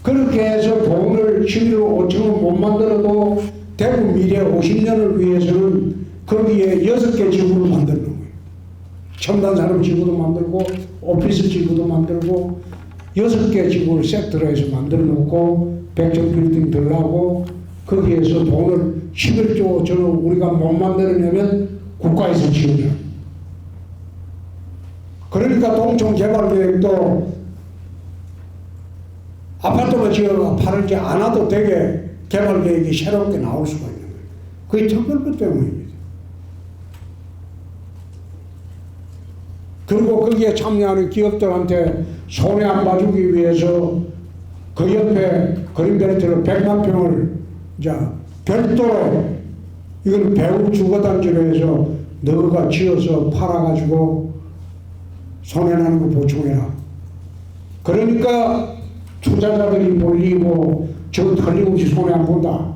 그렇게 해서 돈을 11조 5천원 못 만들어도 대구 미래 50년을 위해서는 거기에 6개 지구를 만드는 거예요. 첨단 산업 지구도 만들고 오피스 지구도 만들고 6개 지구를 세트로 해서 만들어 놓고 100층 빌딩 들라고 거기에서 돈을 11조 5천원 우리가 못 만들어내면 국가에서 지원해요. 그러니까 동천 개발 계획도 아파트만 지어가 팔지 않아도 되게 개발 계획이 새롭게 나올 수가 있는 거예요. 그게 특별법 때문입니다. 그리고 거기에 참여하는 기업들한테 손해 안 봐주기 위해서 그 옆에 그린벨트를 100만 평을 이제 별도로 이걸 배후 주거단지로 해서 너가 지어서 팔아가지고 손해나는 거 보충해라. 그러니까 투자자들이 몰리고 저 틀림없이 손해 안 본다.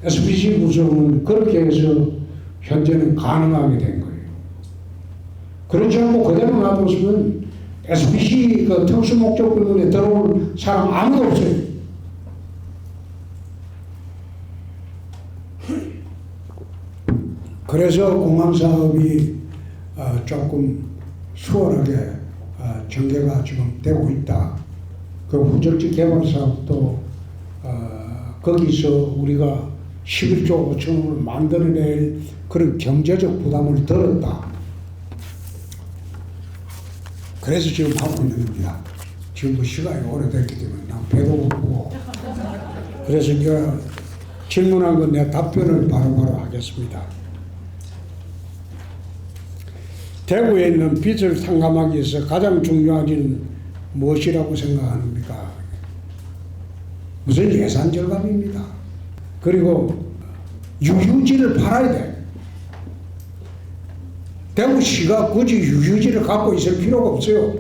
SPC 구성은 그렇게 해서 현재는 가능하게 된 거예요. 그렇지 않고 그대로 놔뒀으면 SPC 그 특수목적부문에 들어올 사람 아무도 없어요. 그래서 공항사업이 조금 수월하게 전개가 지금 되고 있다. 그 후적지 개발사업도 거기서 우리가 11조 5천억을 만들어낼 그런 경제적 부담을 덜었다. 그래서 지금 하고 있는 겁니다. 지금 뭐 시간이 오래됐기 때문에 난 배도 고프고. 그래서 내가 질문한 건 내가 답변을 바로바로 하겠습니다. 대구에 있는 빚을 탕감하기 위해서 가장 중요한 일은 무엇이라고 생각합니까? 무슨 예산 절감입니다. 그리고 유휴지를 팔아야 돼. 대구시가 굳이 유휴지를 갖고 있을 필요가 없어요.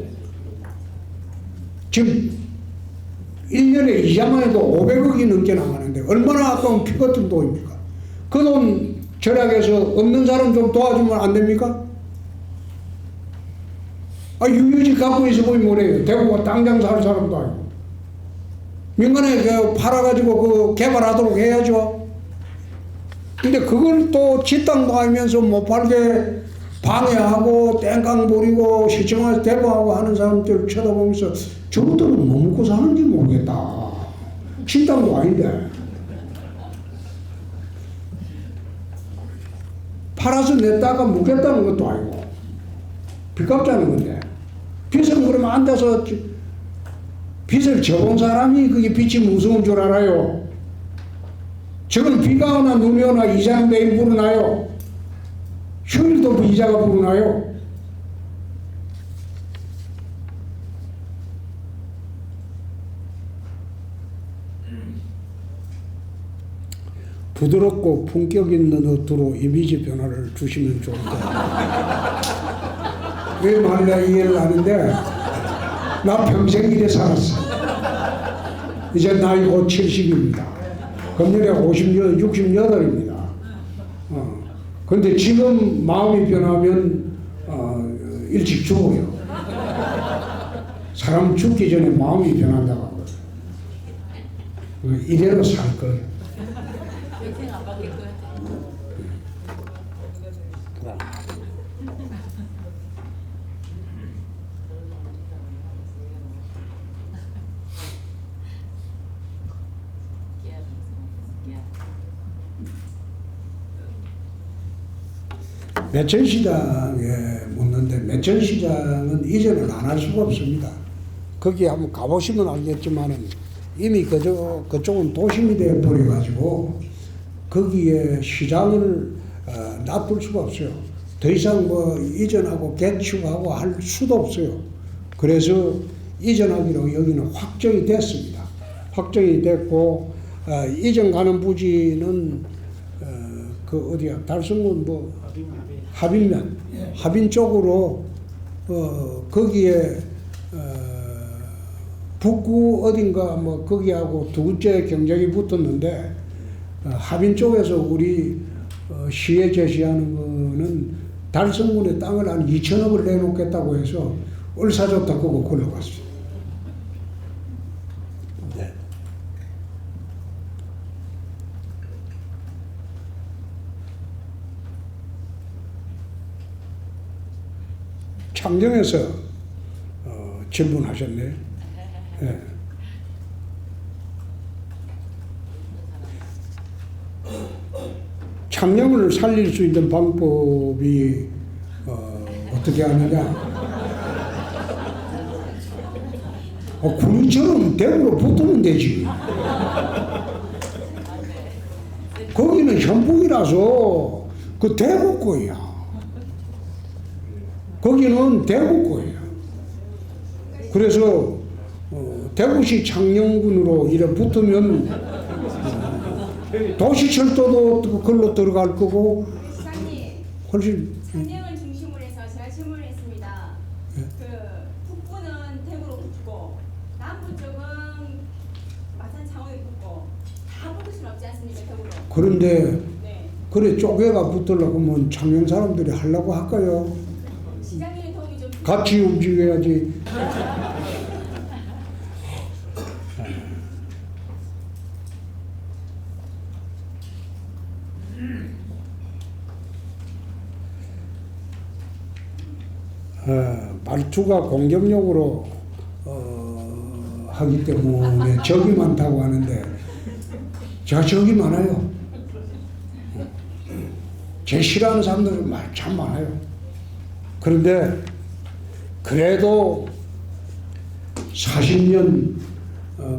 지금 1년에 이자만 해도 500억이 넘게 나가는데 얼마나 아까운 피 같은 돈입니까? 그 돈 절약해서 없는 사람 좀 도와주면 안 됩니까? 유휴지 갖고 있어 보이면 뭐래요. 대구가 당장 살 사람도 아니고. 민간에 팔아가지고 그 개발하도록 해야죠. 근데 그걸 또 지 땅도 아니면서 못 팔게 방해하고 땡깡 부리고 시청에서 대부하고 하는 사람들 쳐다보면서 저것들은 뭐 먹고 사는지 모르겠다. 지 땅도 아닌데. 팔아서 냈다가 묵겠다는 것도 아니고 빚 갚자는 건데. 빚은 그러면 앉아서 빚을 져본 사람이 그게 빚이 무서운 줄 알아요. 저건 비가 오나 눈이 오나 이자는 매일 부르나요? 휴일도 이자가 부르나요? 부드럽고 품격 있는 어투로 이미지 변화를 주시면 좋을 것 같아요. 왜 말래 이해를 하는데 나 평생 이래 살았어. 이제 나이 곧 70입니다. 금년에 68입니다. 그런데 지금 마음이 변하면 일찍 죽어요. 사람 죽기 전에 마음이 변한다고 하거든. 이대로 살 거예요. 안 바뀔 것 같아. 매천시장에 묻는데 매천시장은 이전을 안 할 수가 없습니다. 거기 한번 가보시면 알겠지만은 이미 그쪽은 도심이 되어 버려가지고 거기에 시장을 놔둘 수가 없어요. 더 이상 뭐 이전하고 개축하고 할 수도 없어요. 그래서 이전하기로 여기는 확정이 됐습니다. 확정이 됐고 이전 가는 부지는 그 어디야 달성군 뭐 합인면 합인 쪽으로 거기에 북구 어딘가 뭐 거기하고 두 번째 경쟁이 붙었는데 합인 쪽에서 우리 시에 제시하는 거는 달성군에 땅을 한 2천억을 내놓겠다고 해서 얼사좋다 그거 걸러갔어요. 네. 창녕에서 질문하셨네요. 네. 창녕을 살릴 수 있는 방법이 어떻게 하느냐? 군인처럼 대구로 붙으면 되지. 거기는 현북이라서 그 대구 거야. 거기는 대구 거야. 그래서 대구시 창녕군으로 이래 붙으면 도시철도도 그걸로 들어갈 거고 시장님, 훨씬 창녕을 중심으로 해서 제가 질문을 했습니다. 예. 그 북부는 대구로 붙고 남부 쪽은 마산 창원에 붙고 다 붙을 수는 없지 않습니까, 대구로? 그런데 네. 그래 쪼개가 붙으려고 하면 창녕 사람들이 하려고 할까요? 시장님의 도움이 좀 같이 움직여야지. 말투가 공격력으로 하기 때문에 적이 많다고 하는데 제가 적이 많아요. 제 싫어하는 사람들은 말 참 많아요. 그런데 그래도 40년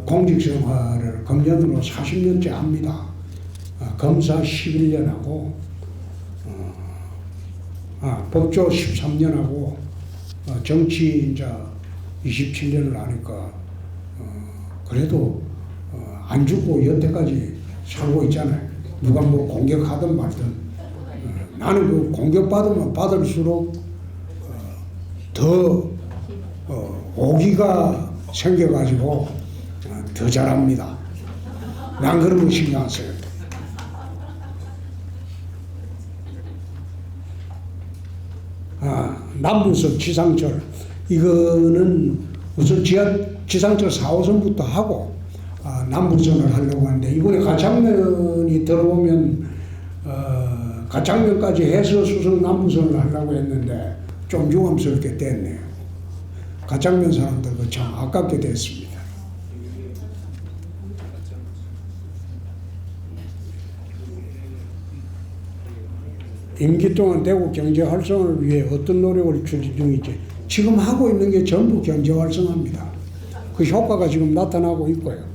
공직생활을 금년으로 40년째 합니다. 검사 11년하고 법조 13년하고 정치 이제 27년을 하니까 그래도 안 죽고 여태까지 살고 있잖아요. 누가 뭐 공격하든 말든 나는 그 공격받으면 받을수록 더 오기가 생겨가지고 더 잘합니다. 난 그런 거 신경 안 써요. 남부선 지상철 이거는 우선 지상철 4호선부터 하고 남부선을 하려고 하는데 이번에 가창면이 들어오면 가창면까지 해서 수성 남부선을 하려고 했는데 좀 유감스럽게 됐네요. 가창면 사람들도 참 아깝게 됐습니다. 임기 동안 대구 경제 활성화를 위해 어떤 노력을 추진 중인지 지금 하고 있는 게 전부 경제 활성화입니다. 그 효과가 지금 나타나고 있고요.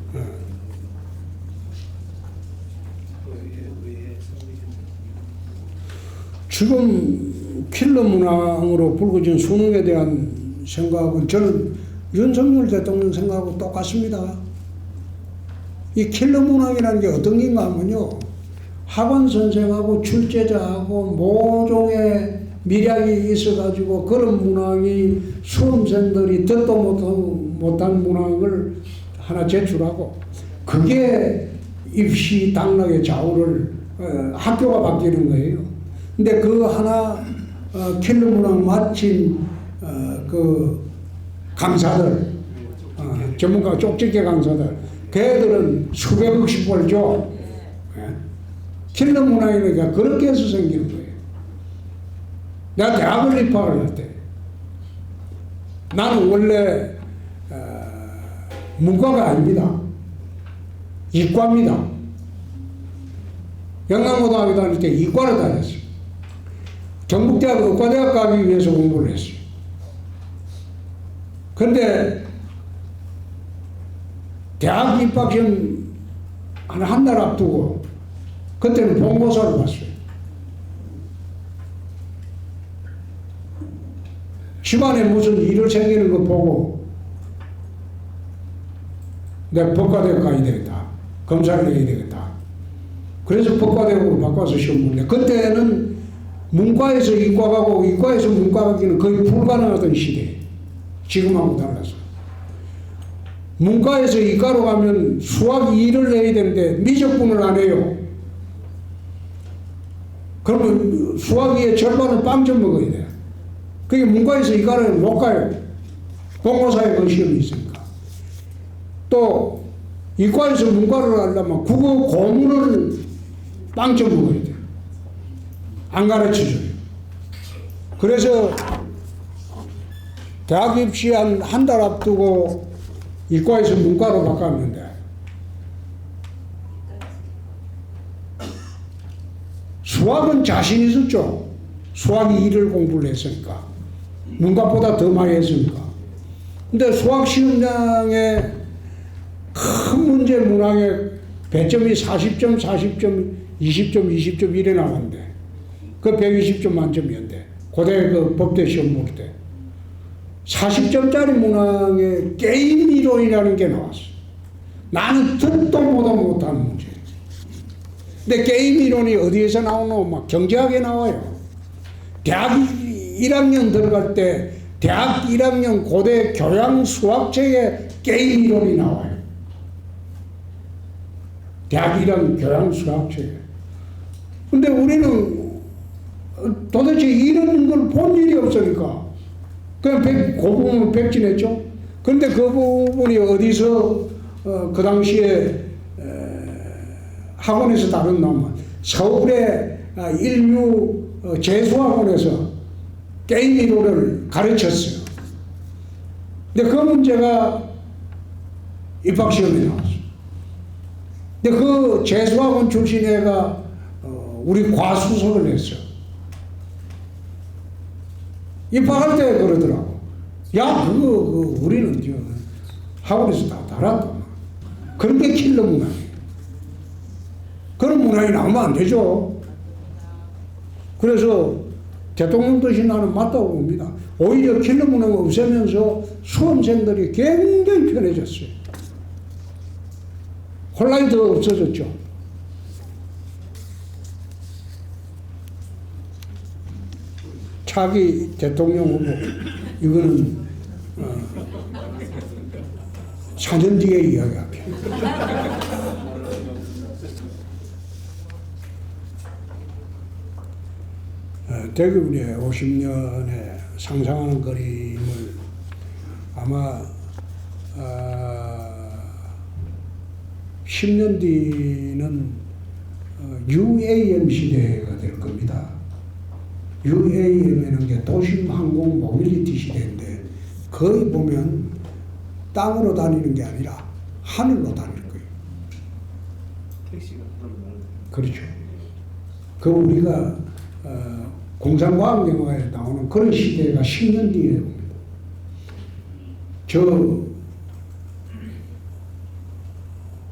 지금 킬러 문항으로 불거진 수능에 대한 생각은 저는 윤석열 대통령 생각하고 똑같습니다. 이 킬러 문항이라는 게 어떤 게인가 하면요. 학원 선생하고 출제자하고 모종의 미량이 있어가지고 그런 문항이 수험생들이 듣도 못한 문항을 하나 제출하고 그게 입시 당락의 좌우를 학교가 바뀌는 거예요. 근데 그 하나 킬러 문항 마친 그 강사들 전문가 쪽집게 강사들 걔들은 수백억씩 벌죠. 킬러 문항이니까 그렇게 해서 생기는 거예요. 내가 대학을 입학을 할 때 나는 원래 문과가 아닙니다. 이과입니다. 영남고등학교 다닐 때 이과를 다녔어요. 경북대학 의과대학 가기 위해서 공부를 했어요. 그런데 대학 입학시험 한 달 앞두고 그때는 본고사를 봤어요. 집안에 무슨 일을 생기는 거 보고 내가 법과대학 가야 되겠다. 검사를 해야 되겠다. 그래서 법과대학으로 바꿔서 시험 보는데 그때는 문과에서 이과 가고 이과에서 문과 가기는 거의 불가능하던 시대예요. 지금하고 달라서. 문과에서 이과로 가면 수학 2를 해야 되는데 미적분을 안 해요. 그러면 수학 2의 절반은 빵점 먹어야 돼요. 그게 문과에서 이과를 못 가요. 본고사에 그 시험이 있으니까. 또 이과에서 문과를 하려면 국어 고문을 빵점 먹어야 돼요. 안 가르쳐줘요. 그래서 대학 입시 한 달 앞두고 이과에서 문과로 바꿨는데 수학은 자신 있었죠. 수학이 2를 공부를 했으니까 문과보다 더 많이 했으니까. 근데 수학시험장에 큰 문제 문항에 배점이 40점, 40점, 20점, 20점 이래 나왔는데 그 120점 만점이었는데 고대 그 법대 시험 볼 때 40점짜리 문항에 게임 이론이라는 게 나왔어. 나는 듣도 보도 못하는 문제. 근데 게임 이론이 어디에서 나오노? 막 경제학에 나와요. 대학 1학년 들어갈 때 대학 1학년 고대 교양 수학책에 게임 이론이 나와요. 대학 1학년 교양 수학책에. 근데 우리는 도대체 이런 걸 본 일이 없으니까 그냥 그 부분을 백진했죠. 그런데 그 부분이 어디서 그 당시에 학원에서 다뤘냐면 서울의 인류 재수학원에서 게임 이론을 가르쳤어요. 근데 그 문제가 입학시험에 나왔어요. 근데 그 재수학원 출신 애가 우리 과수석을 했어요. 입학할 때 그러더라고. 야, 그거 우리는 학원에서 다 달았다. 그런 게 킬러 문항이에요. 그런 문항이 나오면 안 되죠. 그래서 대통령 뜻이 나는 맞다고 봅니다. 오히려 킬러 문항을 없애면서 수험생들이 굉장히 편해졌어요. 혼란이 더 없어졌죠. 차기 대통령 후보 이거는 4년 뒤에 이야기할게요. 대구에 50년에 상상하는 그림을 아마 10년 뒤는 UAM 시대가 될 겁니다. UAM이라는 게 도심 항공 모빌리티 시대인데 거의 보면 땅으로 다니는 게 아니라 하늘로 다닐 거예요. 택시가 그렇죠. 그 우리가 공상과학 영화에 나오는 그런 시대가 10년 뒤에 옵니다. 저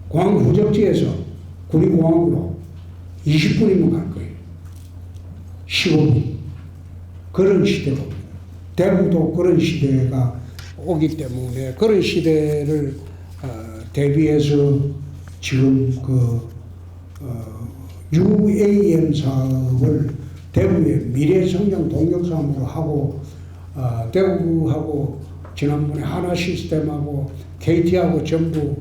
공항 후적지에서 구리공항으로 20분이면 갈 거예요. 15분. 그런 시대가 옵니다. 대구도 그런 시대가 오기 때문에 그런 시대를 대비해서 지금 UAM 사업을 대구의 미래성장 동력사업으로 하고 대구하고 지난번에 하나시스템하고 KT하고 전부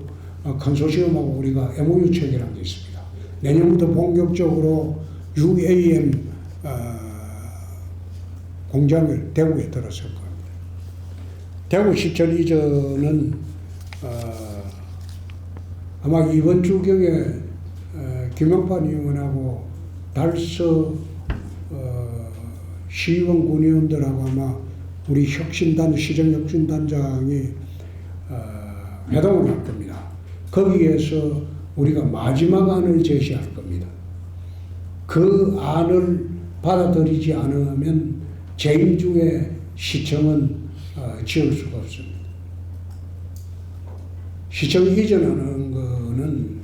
컨소시엄하고 우리가 MOU 체결한 게 있습니다. 내년부터 본격적으로 UAM 공장을 대구에 들어설 겁니다. 대구시청 이전은 아마 이번 주경에 김영판 의원하고 달서 시의원 군의원들하고 아마 우리 시정혁신단장이 회동을 할 겁니다. 거기에서 우리가 마지막 안을 제시할 겁니다. 그 안을 받아들이지 않으면 재임 중에 시청은 지을 수가 없습니다. 시청 이전하는 거는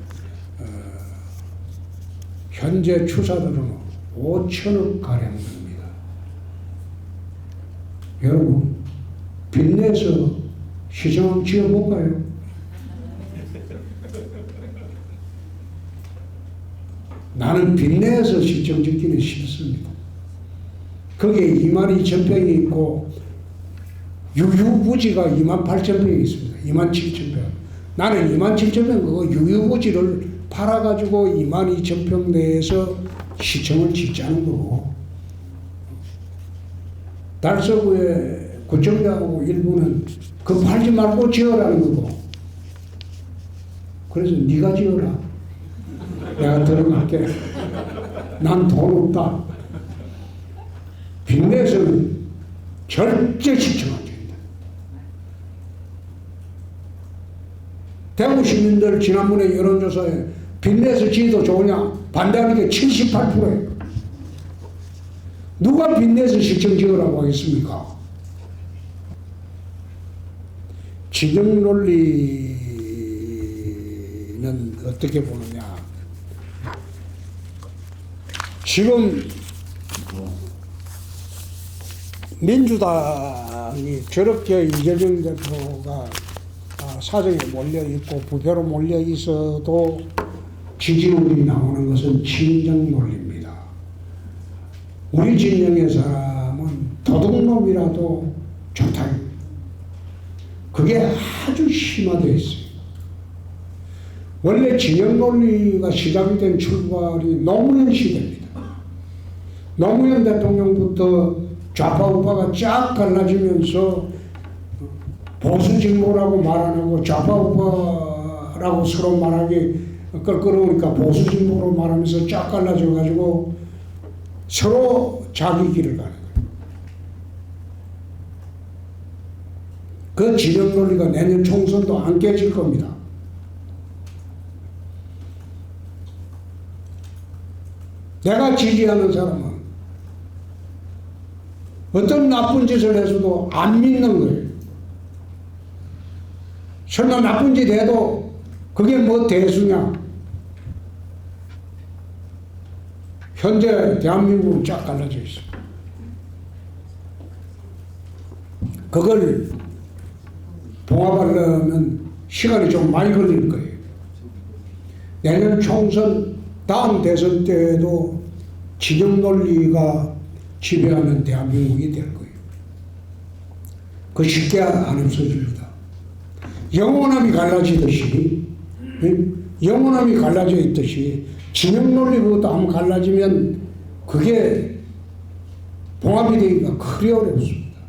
현재 추사들은 5천억 가량 됩니다. 여러분 빚내서 시청 지어볼까요? 나는 빚내서 시청 짓기는 싫습니다. 거기에 22,000평이 있고 유유부지가 28,000평이 있습니다. 27,000평. 나는 27,000평 그거 유유부지를 팔아가지고 22,000평 내에서 시청을 짓자는 거고 달서구의 구청장하고 일부는 그거 팔지 말고 지어라는 거고 그래서 네가 지어라. 내가 들어갈게. 난 돈 없다. 빚내서는 절대 시청 안 됩니다. 대구 시민들 지난번에 여론조사에 빚내서 지어도 좋으냐 반대하는 게 78%예요. 누가 빚내서 시청 지으라고 하겠습니까? 진영 논리는 어떻게 보느냐. 지금 민주당이 저렇게 이재명 대표가 사정에 몰려 있고 부패로 몰려 있어도 지지율이 나오는 것은 친정 논리입니다. 우리 진영의 사람은 도둑놈이라도 좋다. 그게 아주 심화되어 있어요. 원래 진영 논리가 시작된 출발이 노무현 시대입니다. 노무현 대통령부터 좌파 우파가 쫙 갈라지면서 보수 진보라고 말 안 하고 좌파 우파라고 서로 말하기 껄끄러우니까 보수 진보로 말하면서 쫙 갈라져 가지고 서로 자기 길을 가는 거예요. 그 진영 논리가 내년 총선도 안 깨질 겁니다. 내가 지지하는 사람은 어떤 나쁜 짓을 해서도 안 믿는 거예요. 설마 나쁜 짓 해도 그게 뭐 대수냐. 현재 대한민국은 쫙 갈라져 있어. 그걸 봉합하려면 시간이 좀 많이 걸릴 거예요. 내년 총선 다음 대선 때에도 진영 논리가 지배하는 대한민국이 될 거예요. 그 쉽게 안 없어집니다. 영원함이 갈라지듯이, 영원함이 갈라져 있듯이 진영 논리부터 한번 갈라지면 그게 봉합이 되기가 그리 어렵습니다.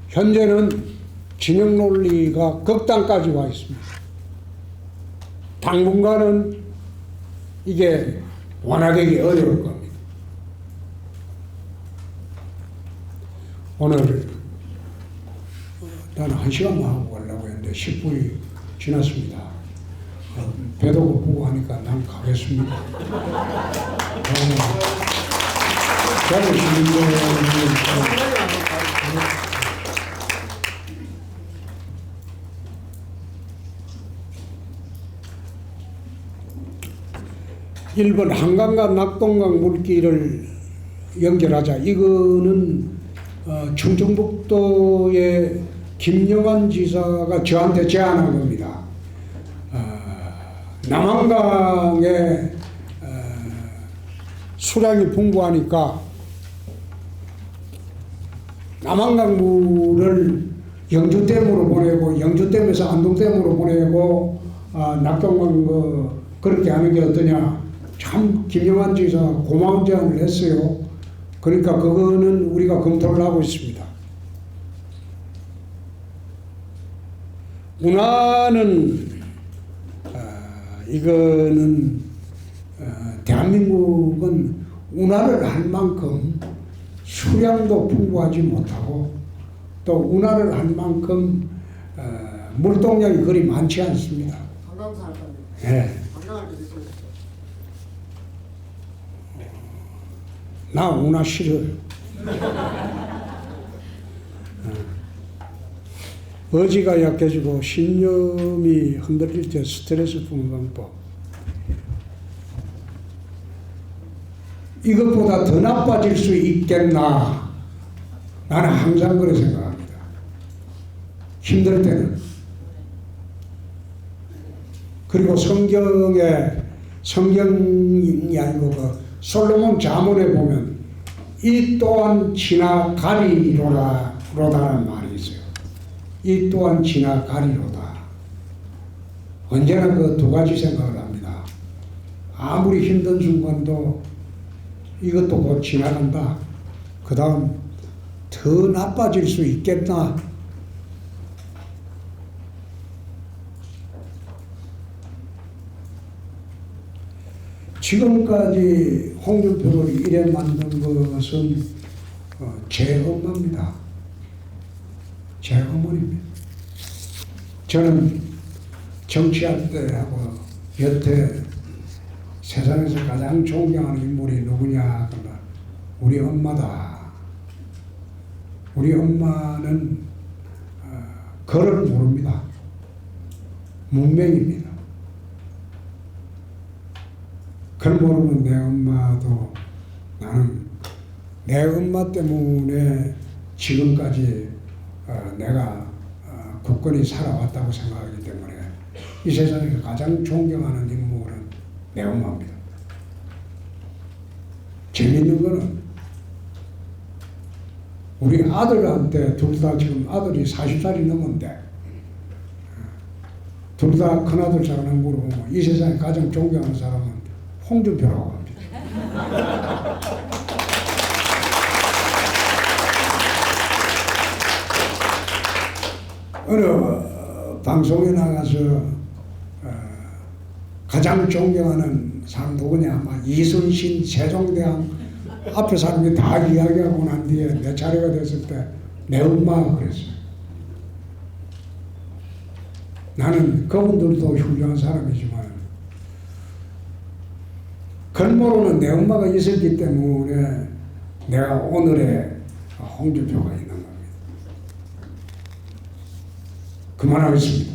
현재는 진영 논리가 극단까지 와 있습니다. 당분간은 이게 완화되기 어려울 겁니다. 오늘 나는 1시간만 하고 가려고 했는데 10분이 지났습니다. 배도 고프고 하니까 난 가겠습니다. 일본 한강과 낙동강 물길을 연결하자. 이거는 충청북도의 김영환 지사가 저한테 제안한 겁니다. 남한강에 수량이 풍부하니까 남한강 물을 영주댐으로 보내고 영주댐에서 안동댐으로 보내고 낙동강 그렇게 하는 게 어떠냐. 참 김영환 지사 고마운 제안을 했어요. 그러니까 그거는 우리가 검토를 하고 있습니다. 운하는 이거는 대한민국은 운하를 할 만큼 수량도 풍부하지 못하고 또 운하를 할 만큼 물동량이 그리 많지 않습니다. 관광사 할 건데. 예. 관광할 때도 있어요. 나 운하 싫어요. 의지가 약해지고 신념이 흔들릴 때 스트레스 푸는 방법. 이것보다 더 나빠질 수 있겠나. 나는 항상 그렇게 생각합니다. 힘들 때는. 그리고 성경이 아니고 그 솔로몬 자문에 보면 이 또한 지나가리로다라는 말이 있어요. 이 또한 지나가리로다. 언제나 그 두 가지 생각을 합니다. 아무리 힘든 순간도 이것도 곧 지나간다. 그 다음 더 나빠질 수 있겠나. 지금까지 홍준표를 이래 만든 것은 제 엄마입니다. 제 어머니입니다. 저는 정치할 때하고 여태 세상에서 가장 존경하는 인물이 누구냐 그러면 우리 엄마다. 우리 엄마는 그를 모릅니다. 문맹입니다. 그걸 모르면 내 엄마도 나는 내 엄마 때문에 지금까지 내가 굳건히 살아왔다고 생각하기 때문에 이 세상에서 가장 존경하는 인물은 내 엄마입니다. 재밌는 거는 우리 아들한테 둘 다 지금 아들이 40살이 넘었는데 둘 다 큰아들처럼 물어보면 이 세상에 가장 존경하는 사람은 홍준표라고 합니다. 어느 방송에 나가서 가장 존경하는 사람 누구냐? 아마 이순신 세종대왕 앞에 사람이 다 이야기하고 난 뒤에 내 차례가 됐을 때 내 엄마가 그랬어요. 나는 그분들도 훌륭한 사람이지만 그걸 모르는 내 엄마가 있었기 때문에 내가 오늘의 홍준표가 있는 겁니다. 그만하겠습니다.